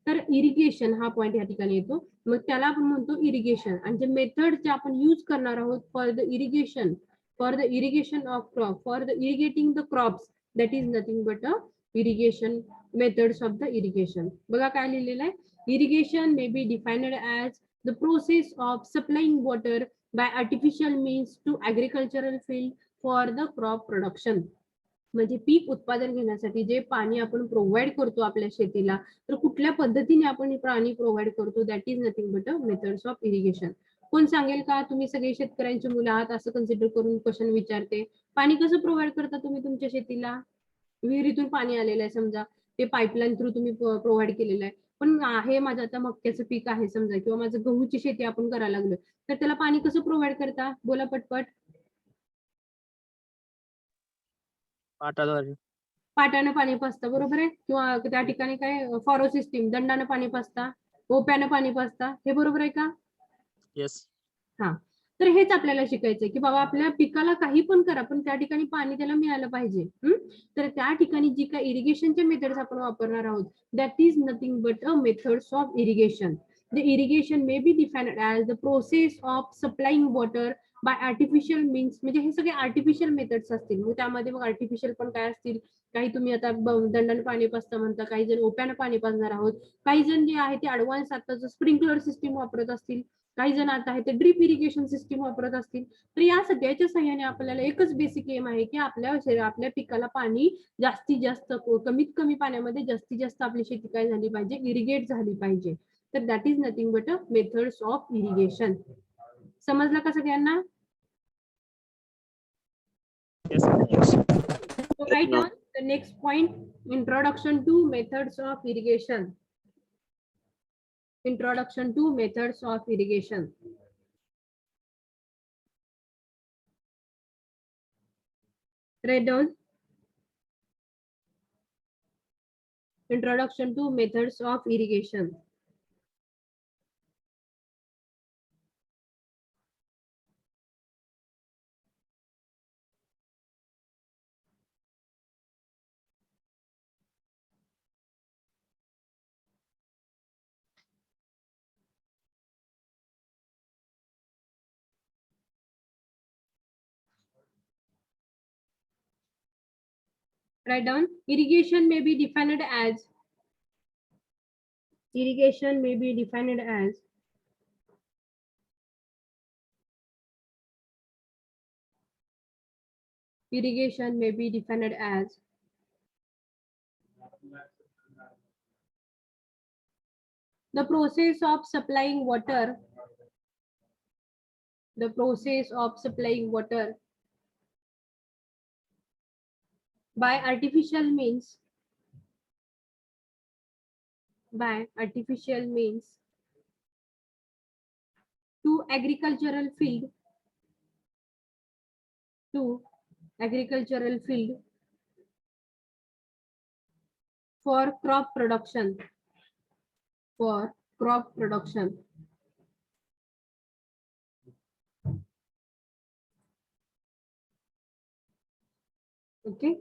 A: तर इरिगेशन हा पॉइंट या ठिकाणी येतो. मग त्याला आपण म्हणतो इरिगेशन. आणि जे मेथड जे आपण यूज करणार आहोत for the irrigation of crop, for the irrigating the crops, that is nothing but a irrigation, methods of the irrigation. बघा काय लिहिलेलं आहे, Irrigation may be defined as the process of supplying water by artificial means to agricultural field for the crop production. म्हणजे पीक उत्पादन घेण्यासाठी जे पाणी आपण प्रोव्हाइड करतो आपल्या शेतीला, तर कुठल्या पद्धतीने आपण हे पाणी प्रोव्हाइड करतो, that is nothing but a methods of irrigation. कोण सांगेल का? तुम्ही सगळे शेतकऱ्यांची मुलं आहात असं कन्सिडर करून क्वेश्चन विचारते. पाणी कसं प्रोव्हाइड करता तुम्ही तुमच्या शेतीला? विहिरीतून पाणी आलेलं आहे समजा, ते पाईपलाईन थ्रू तुम्ही प्रोव्हाइड केलेलं आहे. पण आहे माझं आता मक्याचं पीक आहे समजा, किंवा माझं गहूची शेती आपण करायला लागलो, तर त्याला पाणी कसं प्रोव्हाइड करता? बोला पटपट.
B: पाटाद्वारे.
A: पाटानं पाणी पाजता, बरोबर आहे. किंवा त्या ठिकाणी काय फॉरो सिस्टीम, दंडानं पाणी पाजता, ओप्यानं पाणी पाजता, हे बरोबर आहे का?
B: येस.
A: हा. तर हेच आपल्याला शिकायचंय की बाबा आपल्या पिकाला काही पण करा, पण त्या ठिकाणी पाणी त्याला मिळालं पाहिजे. तर त्या ठिकाणी जी काही इरिगेशनचे मेथड्स आपण वापरणार आहोत, that is nothing but a methods of irrigation. The irrigation may be defined as the process of supplying water by artificial means. म्हणजे हे सगळे आर्टिफिशियल मेथड्स असतील. मग त्यामध्ये मग आर्टिफिशियल पण काय असतील? काही तुम्ही आता दंडाने पाणी पाजता म्हणता, काही जण ओप्यानं पाणी पाजणार आहोत, काही जण जे आहे ते ऍडव्हान्स आताच स्प्रिंकलर सिस्टीम वापरत असतील, काही जण आता आहे ते ड्रीप इरिगेशन सिस्टीम वापरत असतील. तर या सगळ्याच्या सहाय्याने आपल्याला एकच बेसिक एम आहे की आपल्या पिकाला पाणी जास्तीत जास्त, कमीत कमी पाण्यामध्ये जास्तीत जास्त आपली शेती काय झाली पाहिजे? इरिगेट झाली पाहिजे. तर that is nothing but a methods of irrigation. समजलं का सगळ्यांना? Write on the next point, introduction to methods of irrigation. Introduction to methods of irrigation. Write down. Introduction to methods of irrigation. Write down. Irrigation may be defined as. Irrigation may be defined as irrigation may be defined as the process of supplying water. The process of supplying water by artificial means. By artificial means to agricultural field. To agricultural field for crop production. For crop production. Okay.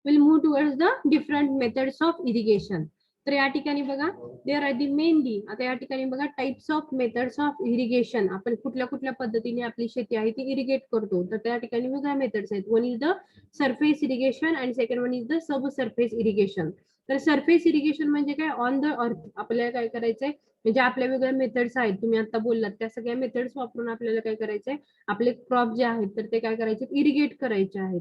A: We'll move towards the different methods of irrigation. तर या ठिकाणी बघा, there are the mainly, आता या ठिकाणी बघा types of methods of irrigation. आपण कुठल्या कुठल्या पद्धतीने आपली शेती आहे ती इरिगेट करतो, तर त्या ठिकाणी बघा मेथड्स आहेत. One is the surface irrigation and second one is the sub surface irrigation. तर सरफेस इरिगेशन म्हणजे काय? ऑन द अर्थ आपल्याला काय करायचंय, म्हणजे आपल्या वेगळ्या मेथड्स आहेत, तुम्ही आता बोललात त्या सगळ्या मेथड्स वापरून आपल्याला काय करायचंय, आपले क्रॉप जे आहेत तर ते काय करायचे? इरिगेट करायचे आहेत.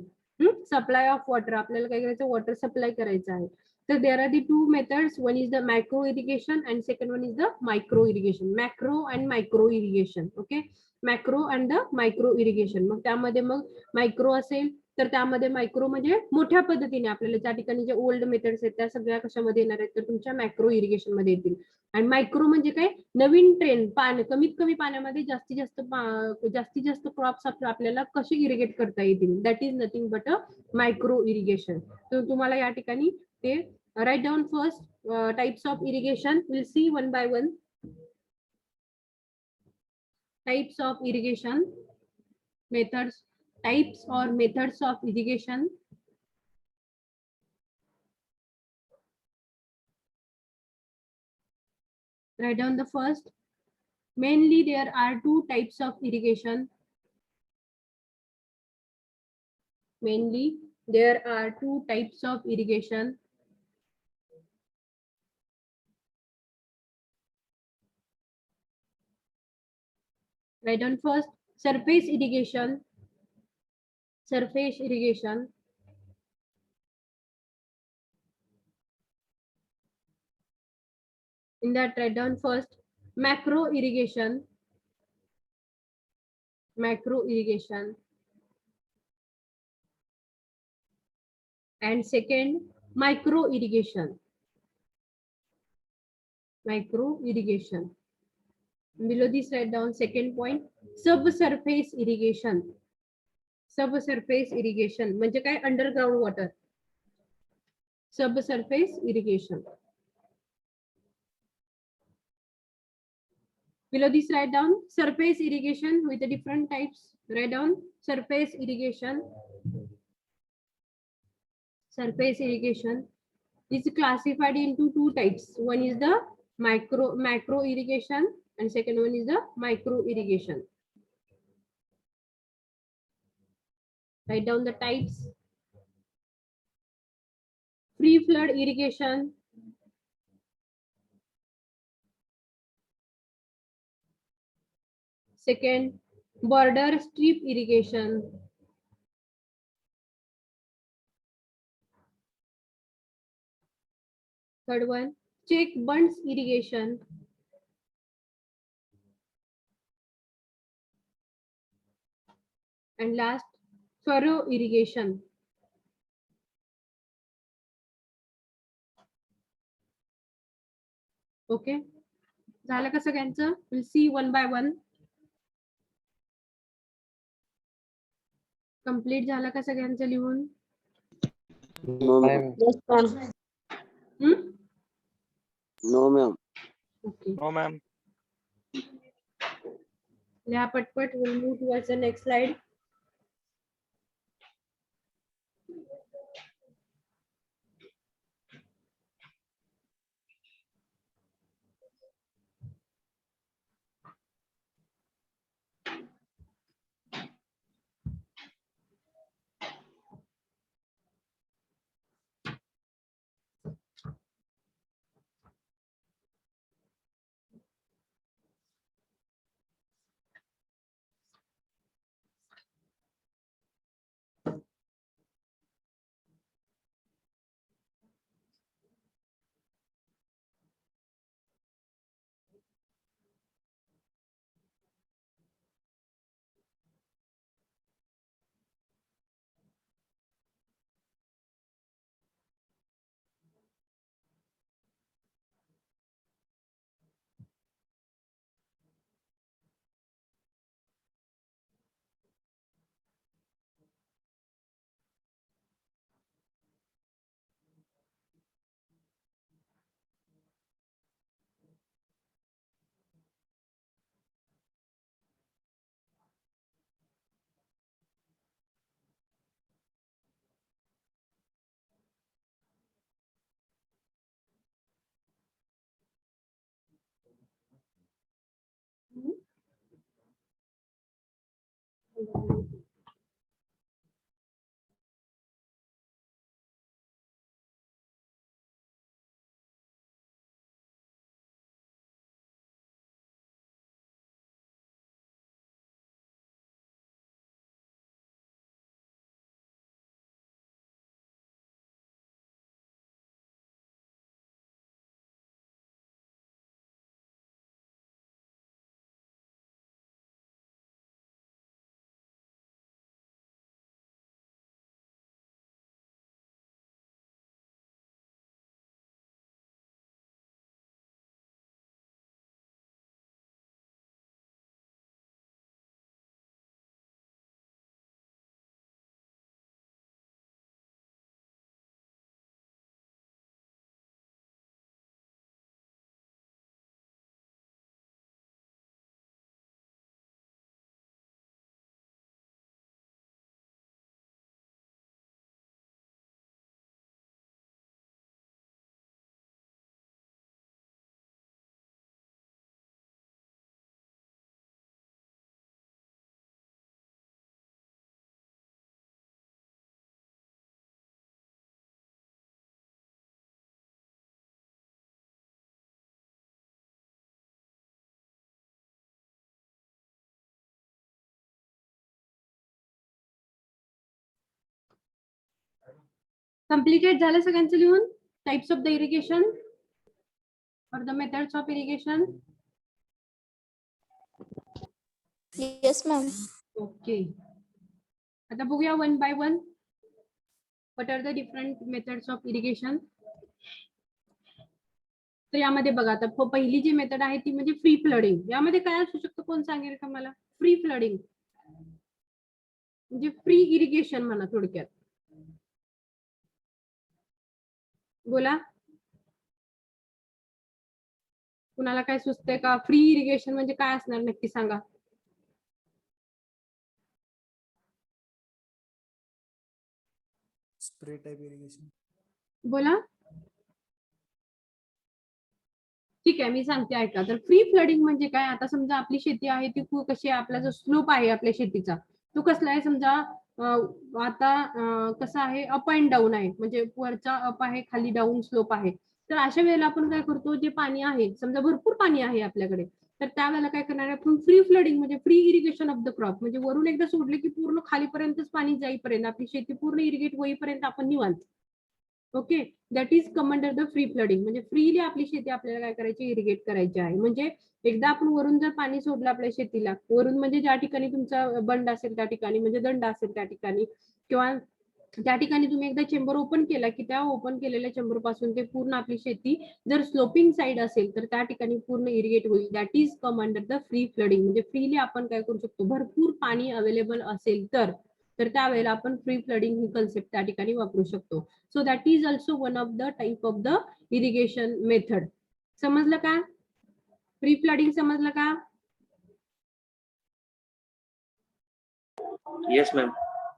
A: सप्लाय ऑफ वॉटर, आपल्याला काय करायचं? वॉटर सप्लाय करायचं आहे. तर there are the two methods, one is the macro irrigation and second one is the micro irrigation. Macro and micro irrigation. Okay, macro and the micro irrigation. मग त्यामध्ये मग micro असेल तर त्यामध्ये मायक्रो म्हणजे मोठ्या पद्धतीने आपल्याला त्या ठिकाणी जे ओल्ड मेथड्स आहेत त्या सगळ्या कशामध्ये येणार आहेत? तर तुमच्या मॅक्रो इरिगेशन मध्ये येतील. आणि मायक्रो म्हणजे काय? नवीन ट्रेंड, कमीत कमी पाण्यामध्ये जास्तीत जास्त क्रॉप्स आपल्याला कसे इरिगेट करता येतील, that is nothing but a micro irrigation. तर तुम्हाला या ठिकाणी ते write down first types of irrigation. Will see one by one. Types of irrigation methods, types or methods of irrigation. Write down the first. Mainly there are two types of irrigation. Mainly there are two types of irrigation. Write down first surface irrigation. Surface irrigation. In that, write down first macro irrigation. Macro irrigation. And second, micro irrigation. Micro irrigation. Below this, write down second point, subsurface irrigation. Subsurface irrigation म्हणजे काय? Underground water. Subsurface irrigation. Below this, write down surface irrigation with the different types. Write down surface irrigation. Surface irrigation is classified into two types. One is the macro irrigation and second one is the micro irrigation. Write down the types. Free flood irrigation. Second, border strip irrigation. Third one, check bunds irrigation. And last, furrow irrigation. Okay. झालं का सगळ्यांचं? We'll see one by one. Complete झालं का सगळ्यांचं लिहून?
H: No, ma'am.
B: Yes, ma'am.
H: No, ma'am.
A: Okay.
C: No, ma'am.
A: लिहा पटपट. We'll move towards the next slide. Completed झालं सगळ्यांचं लिहून टाइप्स ऑफ द इरिगेशन और the methods of irrigation.
E: Yes, ma'am.
A: Okay, आता बघूया one by one. What are the different methods of irrigation. तर यामध्ये बघा आता पहिली जी मेथड आहे ती म्हणजे फ्री फ्लडिंग. यामध्ये काय असू शकतं, कोण सांगेल का मला? फ्री फ्लडिंग म्हणजे फ्री इरिगेशन म्हणा थोडक्यात. बोला, कुणाला काय सुचतंय का? फ्री इरिगेशन म्हणजे काय असणार नक्की सांगा.
I: Spray type irrigation.
A: बोला. ठीक आहे, मी सांगते ऐका. तर फ्री फ्लडिंग म्हणजे काय? आता समजा आपली शेती आहे ती कशी आहे, आपला जो स्लोप आहे आपल्या शेतीचा तो कसला आहे समजा, आता कसा आहे, अप अँड डाऊन आहे, म्हणजे वरचा अप आहे खाली डाऊन स्लोप आहे. तर अशा वेळेला आपण काय करतो, जे पाणी आहे समजा भरपूर पाणी आहे आपल्याकडे, तर त्यावेळेला काय करणार आहे आपण फ्री फ्लडिंग म्हणजे free irrigation of the crop. म्हणजे वरून एकदा सोडले की पूर्ण खालीपर्यंतच पाणी जाईपर्यंत आपली शेती पूर्ण इरिगेट होईपर्यंत आपण निवांत. Okay, that is come under the free flooding. म्हणजे फ्रीली आपली शेती आपल्याला काय करायची, इरिगेट करायची आहे. म्हणजे एकदा आपण वरून जर पाणी सोडलं आपल्या शेतीला, वरून म्हणजे ज्या ठिकाणी तुमचा बंड असेल त्या ठिकाणी, म्हणजे दंड असेल त्या ठिकाणी, किंवा त्या ठिकाणी तुम्ही एकदा चेंबर ओपन केला की त्या ओपन केलेल्या चेंबर पासून ते पूर्ण आपली शेती जर स्लोपिंग साईड असेल तर त्या ठिकाणी पूर्ण इरिगेट होईल. That is come under the free flooding. म्हणजे फ्रीली आपण काय करू शकतो, भरपूर पाणी अवेलेबल असेल तर त्यावेळेला आपण फ्री फ्लडिंग ही कन्सेप्ट त्या ठिकाणी वापरू शकतो. So that is also one of the type of the irrigation method. समजलं का? फ्री फ्लडिंग समजलं का?
H: Yes ma'am.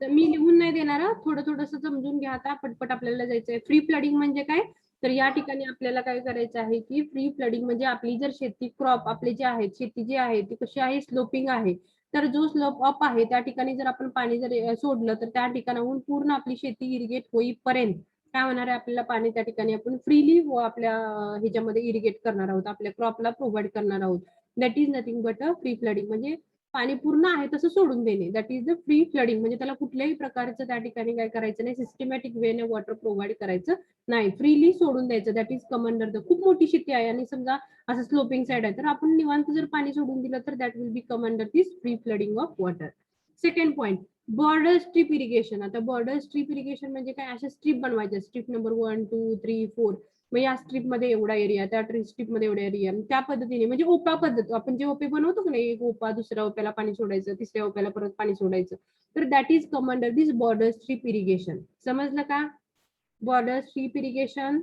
A: तर मी लिहून नाही देणार, थोडं थोडंसं समजून घ्या. आता पटपट आपल्याला जायचंय. फ्री फ्लडिंग म्हणजे काय? तर या ठिकाणी आपल्याला काय करायचं आहे की फ्री फ्लडिंग म्हणजे आपली जर शेती क्रॉप आपले जे आहेत, शेती जी आहे ती कशी आहे, स्लोपिंग आहे. तर जो स्लोप अप आहे त्या ठिकाणी जर आपण पाणी जर सोडलं तर त्या ठिकाणाहून पूर्ण आपली शेती इरिगेट होईपर्यंत काय होणार आहे, आपल्याला पाणी त्या ठिकाणी आपण फ्रीली आपल्या ह्याच्यामध्ये इरिगेट करणार आहोत, आपल्या क्रॉपला प्रोव्हाइड करणार आहोत. That is nothing but a free flooding. म्हणजे पाणी पूर्ण आहे तसं सोडून देणे. That is the free flooding. म्हणजे त्याला कुठल्याही प्रकारचं त्या ठिकाणी काय करायचं नाही, सिस्टमॅटिक वेने वॉटर प्रोव्हाइड करायचं नाही, फ्रीली सोडून द्यायचं. That is come under the. खूप मोठी शेती आहे आणि समजा असं स्लोपिंग साईड आहे तर आपण निवांत जर पाणी सोडून दिलं तर that will be come under this free flooding of water. Second point, border strip irrigation. आता बॉर्डर स्ट्रीप इरिगेशन म्हणजे काय, अशा स्ट्रीप बनवायच्या, स्ट्रीप नंबर 1 2 3 4. मग या स्ट्रीप मध्ये एवढा एरिया, त्या स्ट्रीप मध्ये एवढा एरिया, त्या पद्धतीने म्हणजे ओपा पद्धत. आपण जे ओपे बनवतो की नाही, एक ओपा दुसऱ्या ओप्याला पाणी सोडायचं, तिसऱ्या ओप्याला परत पाणी सोडायचं, तर that is come under this border strip irrigation. समजलं का? Border strip irrigation.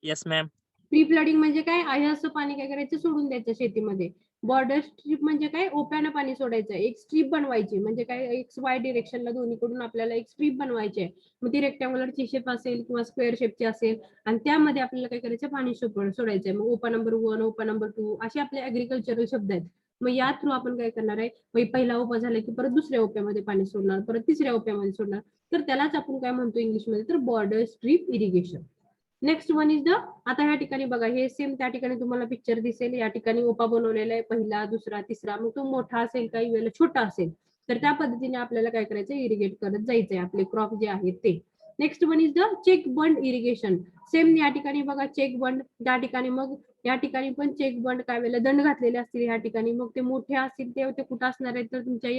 D: Yes, ma'am.
A: Free flooding म्हणजे काय, आहे असं पाणी काय करायचं, सोडून द्यायचं शेतीमध्ये. बॉर्डर स्ट्रीप म्हणजे काय, ओप्यानं पाणी सोडायचं. एक स्ट्रीप बनवायची म्हणजे काय, एक्स वाय डिरेक्शनला दोन्हीकडून आपल्याला एक स्ट्रीप बनवायची आहे. मग ती रेक्टँग्युलरची शेप असेल किंवा स्क्वेअर शेपची असेल आणि त्यामध्ये आपल्याला काय करायचं, पाणी सोडायचं आहे. मग ओपा नंबर 1 ओपा नंबर 2 असे आपले ऍग्रिकल्चरल शब्द आहेत. मग या थ्रू आपण काय करणार आहे, मग पहिला ओपा झाला की परत दुसऱ्या ओप्यामध्ये पाणी सोडणार, परत तिसऱ्या ओप्यामध्ये सोडणार. तर त्यालाच आपण काय म्हणतो इंग्लिशमध्ये, तर border strip irrigation. Next one is the. आता ह्या ठिकाणी बघा, हे सेम त्या ठिकाणी तुम्हाला पिक्चर दिसेल. या ठिकाणी ओपा बनवलेला आहे, पहिला दुसरा तिसरा. मग तो मोठा असेल काही वेळेला छोटा असेल तर त्या पद्धतीने आपल्याला काय करायचं, इरिगेट करत जायचंय आपले क्रॉप जे आहेत ते. Next one is the check bund irrigation. Same या ठिकाणी बघा चेक बंड, त्या ठिकाणी मग या ठिकाणी पण चेक बंड काय वेळेला दंड घातलेले असतील या ठिकाणी. मग ते मोठे असतील ते कुठं असणार आहेत, तर तुमच्या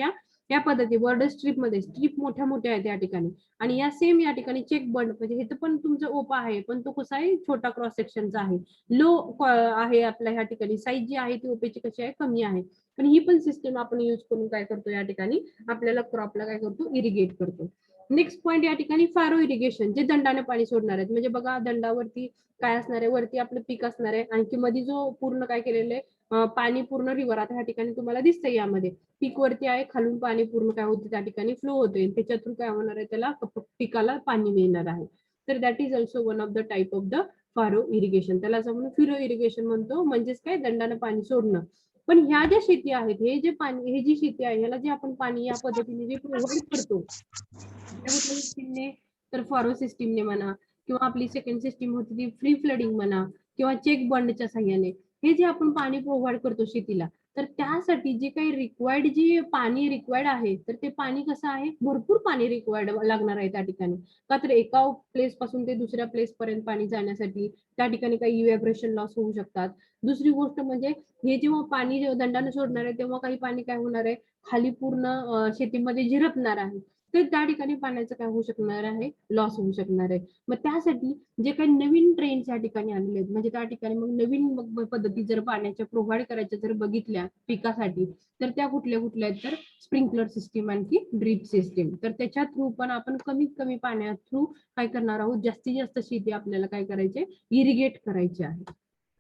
A: या पद्धती बॉर्डर स्ट्रीप मध्ये. स्ट्रीप मोठ्या मोठ्या आहेत या ठिकाणी. आणि या सेम या ठिकाणी चेक बंड म्हणजे हे पण तुमचं ओपा आहे पण तो कसा आहे, छोटा क्रॉस सेक्शनचा आहे, लो आहे आपल्या ह्या ठिकाणी. साईज जी आहे ती ओपेची कशी आहे, कमी आहे. पण ही पण सिस्टम आपण युज करून काय करतो, या ठिकाणी आपल्याला क्रॉपला काय करतो, इरिगेट करतो. नेक्स्ट पॉईंट या ठिकाणी फॅरो इरिगेशन, जे दंडाने पाणी सोडणार आहेत. म्हणजे बघा दंडावरती काय असणार आहे, वरती आपलं पीक असणार आहे, आणखी मध्ये जो पूर्ण काय केलेलं आहे, पाणी पूर्ण रिव्हर. आता ह्या ठिकाणी तुम्हाला दिसतंय यामध्ये पीक वरती आहे, खालून पाणी पूर्ण काय होतं त्या ठिकाणी फ्लो होतोय, त्याच्या थ्रू काय होणार आहे, त्याला पिकाला पाणी मिळणार आहे. तर that is also one of the type of the FARO irrigation. त्याला आपण फिरो इरिगेशन म्हणतो, म्हणजेच काय, दंडाने पाणी सोडणं. पण ह्या ज्या शेती आहेत, हे जे पाणी, हे जी शेती आहे ह्याला जे आपण पाणी या पद्धतीने जे प्रोव्हाइड करतो, कुठल्या सिस्टीमने, तर फॉरो सिस्टीमने म्हणा, किंवा आपली सेकंड सिस्टीम होती ती फ्री फ्लडिंग म्हणा, किंवा चेक बंडच्या साह्याने हे जे आपण पाणी प्रोव्हाइड करतो शेतीला, तर त्यासाठी जे काही रिक्वायर्ड जे पाणी रिक्वायर्ड आहे तर ते पाणी कसं आहे, भरपूर पाणी रिक्वायर्ड लागणार आहे त्या ठिकाणी. का तर एका प्लेस पासून ते दुसऱ्या प्लेस पर्यंत पाणी जाण्यासाठी त्या ठिकाणी काही इव्हॅपोरेशन लॉस होऊ शकतात. दुसरी गोष्ट म्हणजे हे जेव्हा पाणी दंडाने सोडणार आहे तेव्हा काही पाणी काय होणार आहे, खाली पूर्ण शेतीमध्ये झिरपणार आहे. तर त्या ठिकाणी पाण्याचं काय होऊ शकणार आहे, लॉस होऊ शकणार आहे. मग त्यासाठी जे काही नवीन ट्रेंड्स या ठिकाणी आलेले आहेत, म्हणजे त्या ठिकाणी मग नवीन मग पद्धती जर पाण्याच्या प्रोव्हाइड करायच्या जर बघितल्या पिकासाठी, तर त्या कुठल्या कुठल्या आहेत, तर स्प्रिंकलर सिस्टीम आणखी ड्रीप सिस्टीम. तर त्याच्या थ्रू पण आपण कमीत कमी पाण्या थ्रू काय करणार आहोत, जास्तीत जास्त शेती आपल्याला काय करायचे, इरिगेट करायचे आहे.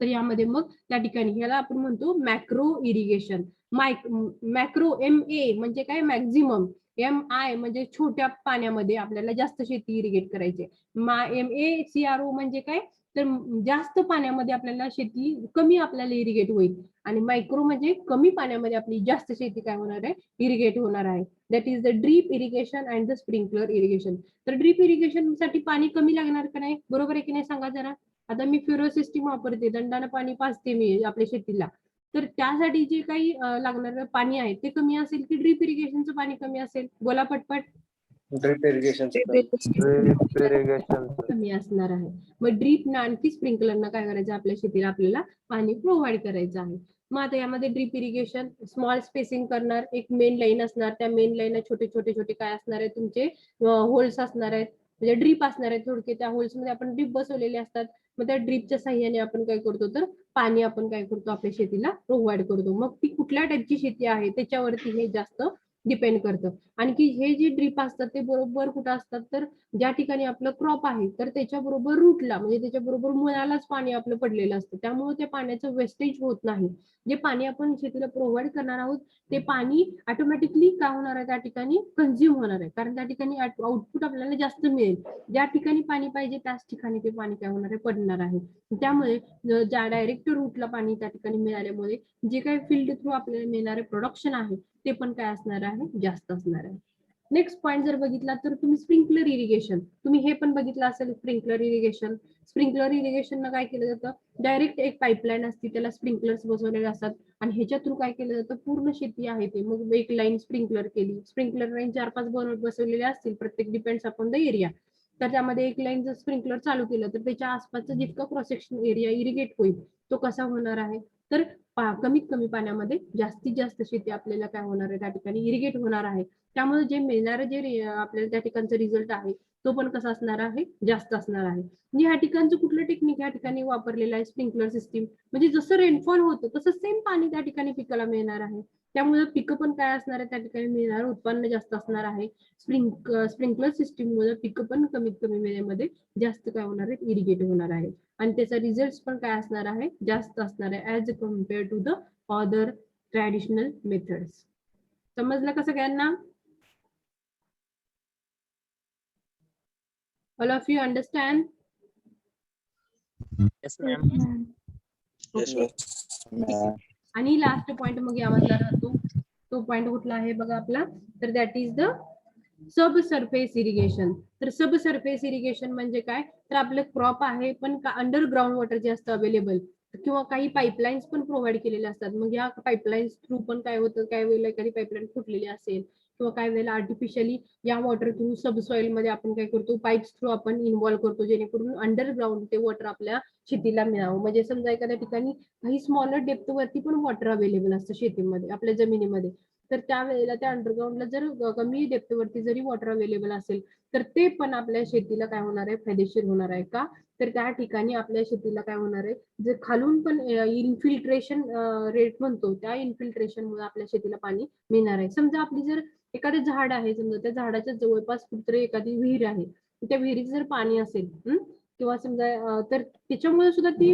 A: तर यामध्ये मग त्या ठिकाणी ह्याला आपण म्हणतो मॅक्रो इरिगेशन. मॅक्रो MA म्हणजे काय, मॅक्झिमम. MI म्हणजे छोट्या पाण्यामध्ये आपल्याला जास्त शेती इरिगेट करायची. MACRO म्हणजे काय, तर जास्त पाण्यामध्ये आपल्याला शेती कमी आपल्याला इरिगेट होईल. आणि मायक्रो म्हणजे कमी पाण्यामध्ये आपली जास्त शेती काय होणार आहे, इरिगेट होणार आहे. That is the drip irrigation and the sprinkler irrigation. तर ड्रीप इरिगेशन साठी पाणी कमी लागणार का नाही, बरोबर आहे की नाही सांगा जरा. आता मी फ्युरो सिस्टीम वापरते, दंडानं पाणी पाजते मी आपल्या शेतीला, तर त्यासाठी जे काही लागणारं पाणी आहे ते कमी असेल की ड्रीप इरिगेशनचं पाणी कमी असेल, बोला पटपट.
C: ड्रिप इरिगेशन
A: कमी असणार आहे. मग ड्रीप ना आणखी स्प्रिंकलरना काय करायचं, आपल्या शेतीला आपल्याला पाणी प्रोव्हाइड करायचं आहे. मग आता यामध्ये ड्रीप इरिगेशन स्मॉल स्पेसिंग करणार, एक मेन लाईन असणार, त्या मेन लाईन छोटे छोटे छोटे काय असणार आहे, तुमचे होल्स असणार आहेत, म्हणजे ड्रीप असणार आहे थोडके. त्या होल्स मध्ये आपण ड्रीप बसवलेले असतात. मग त्या ड्रीपच्या साह्याने आपण काय करतो, तर पाणी आपण काय करतो, आपल्या शेतीला प्रोव्हाइड करतो. मग ती कुठल्या टाईपची शेती आहे त्याच्यावरती हे जास्त डिपेंड करतं. आणखी हे जे ड्रीप असतात ते बरोबर कुठं असतात, तर ज्या ठिकाणी आपलं क्रॉप आहे तर त्याच्या बरोबर रूटला, म्हणजे त्याच्या बरोबर मुळालाच पाणी आपलं पडलेलं असतं. त्यामुळे त्या पाण्याचं वेस्टेज होत नाही. जे पाणी आपण शेतीला प्रोव्हाइड करणार आहोत ते पाणी ऑटोमॅटिकली काय होणार आहे, त्या ठिकाणी कंझ्युम होणार आहे. कारण त्या ठिकाणी आउटपुट आपल्याला जास्त मिळेल. ज्या ठिकाणी पाणी पाहिजे त्याच ठिकाणी ते पाणी काय होणार आहे, पडणार आहे. त्यामुळे ज्या डायरेक्ट रूटला पाणी त्या ठिकाणी मिळाल्यामुळे जे काही फील्ड थ्रू आपल्याला मिळणारे प्रोडक्शन आहे ते पण काय असणार आहे, जास्त असणार आहे. नेक्स्ट पॉईंट जर बघितला तर तुम्ही स्प्रिंकलर इरिगेशन, तुम्ही हे पण बघितलं असेल. स्प्रिंकलर इरिगेशन, स्प्रिंकलर इरिगेशन काय केलं जातं, डायरेक्ट एक पाईपलाईन असते, त्याला स्प्रिंकलर्स बसवलेले असतात आणि ह्याच्या थ्रू काय केलं जातं, पूर्ण शेती आहे ते मग एक लाईन स्प्रिंकलर केली. स्प्रिंकलर लाईन 4-5 बसवलेले असतील, प्रत्येक डिपेंड्स अपॉन द एरिया. तर त्यामध्ये एक लाईन जर स्प्रिंकलर चालू केलं तर त्याच्या आसपासचा जितका क्रॉस सेक्शन एरिया इरिगेट होईल तो कसा होणार आहे, तर कमीत कमी पाण्यामध्ये जास्तीत जास्त शेती आपल्याला काय होणार आहे, त्या ठिकाणी इरिगेट होणार आहे. त्यामुळे जे मिळणारं जे आपल्याला त्या ठिकाणचा रिझल्ट आहे तो पण कसा असणार आहे, जास्त असणार आहे. म्हणजे ह्या ठिकाणचं कुठलं टेक्निक या ठिकाणी वापरलेलं आहे, स्प्रिंकलर सिस्टीम. म्हणजे जसं रेनफॉल होतं तसं सेम पाणी त्या ठिकाणी पिकाला मिळणार आहे. त्यामुळे पिकं पण काय असणार आहे, त्या ठिकाणी मिळणार उत्पन्न जास्त असणार आहे. स्प्रिंकलर सिस्टीम मुळे पिकं पण कमीत कमी वेळेमध्ये जास्त काय होणार आहे, इरिगेट होणार आहे. आणि त्याचा रिझल्ट पण काय असणार आहे, जास्त असणार आहे as compare to the other traditional methods. समजलं का सगळ्यांना? All of you understand?
D: Yes, ma'am.
A: आणि लास्ट पॉइंट मग यामधला राहतो, तो पॉइंट कुठला आहे बघा आपला, तर that is the sub surface irrigation. तर सब सरफेस इरिगेशन म्हणजे काय, तर आपलं क्रॉप आहे पण अंडरग्राऊंड वॉटर जे असतं अवेलेबल, किंवा काही पाईपलाईन्स पण प्रोव्हाइड केलेले असतात. मग या पाईपलाईन्स थ्रू पण काय होतं, काय वेळेला एखादी पाईपलाईन फुटलेली असेल किंवा काय वेळेला आर्टिफिशियली या वॉटर थ्रू सबसॉइल मध्ये आपण काय करतो, पाईप्स थ्रू आपण इन्व्हॉल्व्ह करतो, जेणेकरून अंडरग्राऊंड ते वॉटर आपल्या शेतीला मिळावं. म्हणजे समजा एखाद्या ठिकाणी काही स्मॉलर डेप्थ वरती पण वॉटर अवेलेबल असतं शेतीमध्ये, आपल्या जमिनीमध्ये, तर त्यावेळेला त्या अंडरग्राऊंडला जर कमी डेप्थ वरती जरी वॉटर अवेलेबल असेल तर ते पण आपल्या शेतीला काय होणार आहे, फायदेशीर होणार आहे. का तर त्या ठिकाणी आपल्या शेतीला काय होणार आहे, जर खालून पण इन्फिल्ट्रेशन रेट म्हणतो, त्या इन्फिल्ट्रेशन मुळे आपल्या शेतीला पाणी मिळणार आहे. समजा आपली जर एखादं झाड आहे, समजा त्या झाडाच्या जवळपास कुठतरी एखादी विहीर आहे, त्या विहिरीत जर पाणी असेल किंवा समजा तर त्याच्यामुळे सुद्धा ती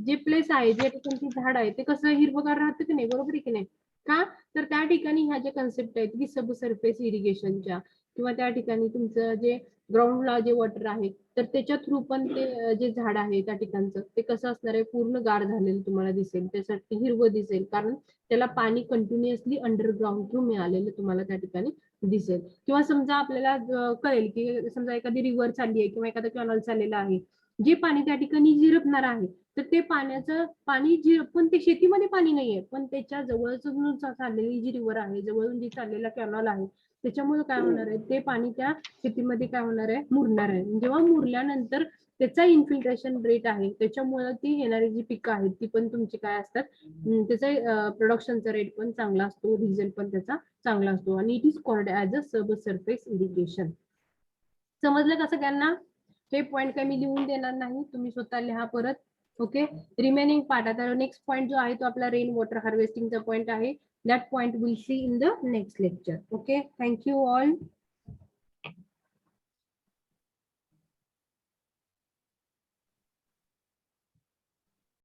A: जे प्लेस आहे, जे ठिकाणी झाड आहे ते कसं हिरवगार राहतं की नाही, बरोबर आहे की नाही. का तर त्या ठिकाणी ह्या ज्या कन्सेप्ट आहेत की सब सरफेस इरिगेशनच्या, किंवा त्या ठिकाणी तुमचं जे ग्राउंडला जे वॉटर आहे तर त्याच्या थ्रू पण ते जे झाड आहे त्या ठिकाणचं ते कसं असणार आहे, पूर्ण गार झालेलं तुम्हाला दिसेल, त्यासाठी हिरवं दिसेल, कारण त्याला पाणी कंटिन्युअसली अंडरग्राऊंड थ्रू मिळालेलं तुम्हाला त्या ठिकाणी दिसेल. किंवा समजा आपल्याला कळेल की समजा एखादी रिव्हर चालली आहे किंवा एखादा कॅनॉल चाललेला आहे, जे पाणी त्या ठिकाणी झिरपणार आहे तर ते पाण्याचं पाणी पण ते शेतीमध्ये पाणी नाहीये, पण त्याच्या जवळून चाललेली जी रिव्हर आहे, जवळून जी चाललेला कॅनॉल आहे, त्याच्यामुळे काय होणार आहे, ते पाणी त्या शेतीमध्ये काय होणार आहे, मुरणार आहे. जेव्हा मुरल्यानंतर त्याचा इन्फिल्ट्रेशन रेट आहे, त्याच्यामुळे ती येणारी जी पिकं आहेत ती पण तुमची काय असतात, त्याचा प्रोडक्शनचा रेट पण चांगला असतो, रिझल्ट पण त्याचा चांगला असतो. आणि it is called as a sub surface irrigation. समजलं का सगळ्यांना? हे पॉईंट काही मी लिहून देणार नाही, तुम्ही स्वतः लिहा परत. Okay, remaining part. आता नेक्स्ट पॉईंट जो आहे तो आपला रेन वॉटर हार्वेस्टिंगचा पॉईंट आहे. That point will see in the next lecture. Okay, thank you all.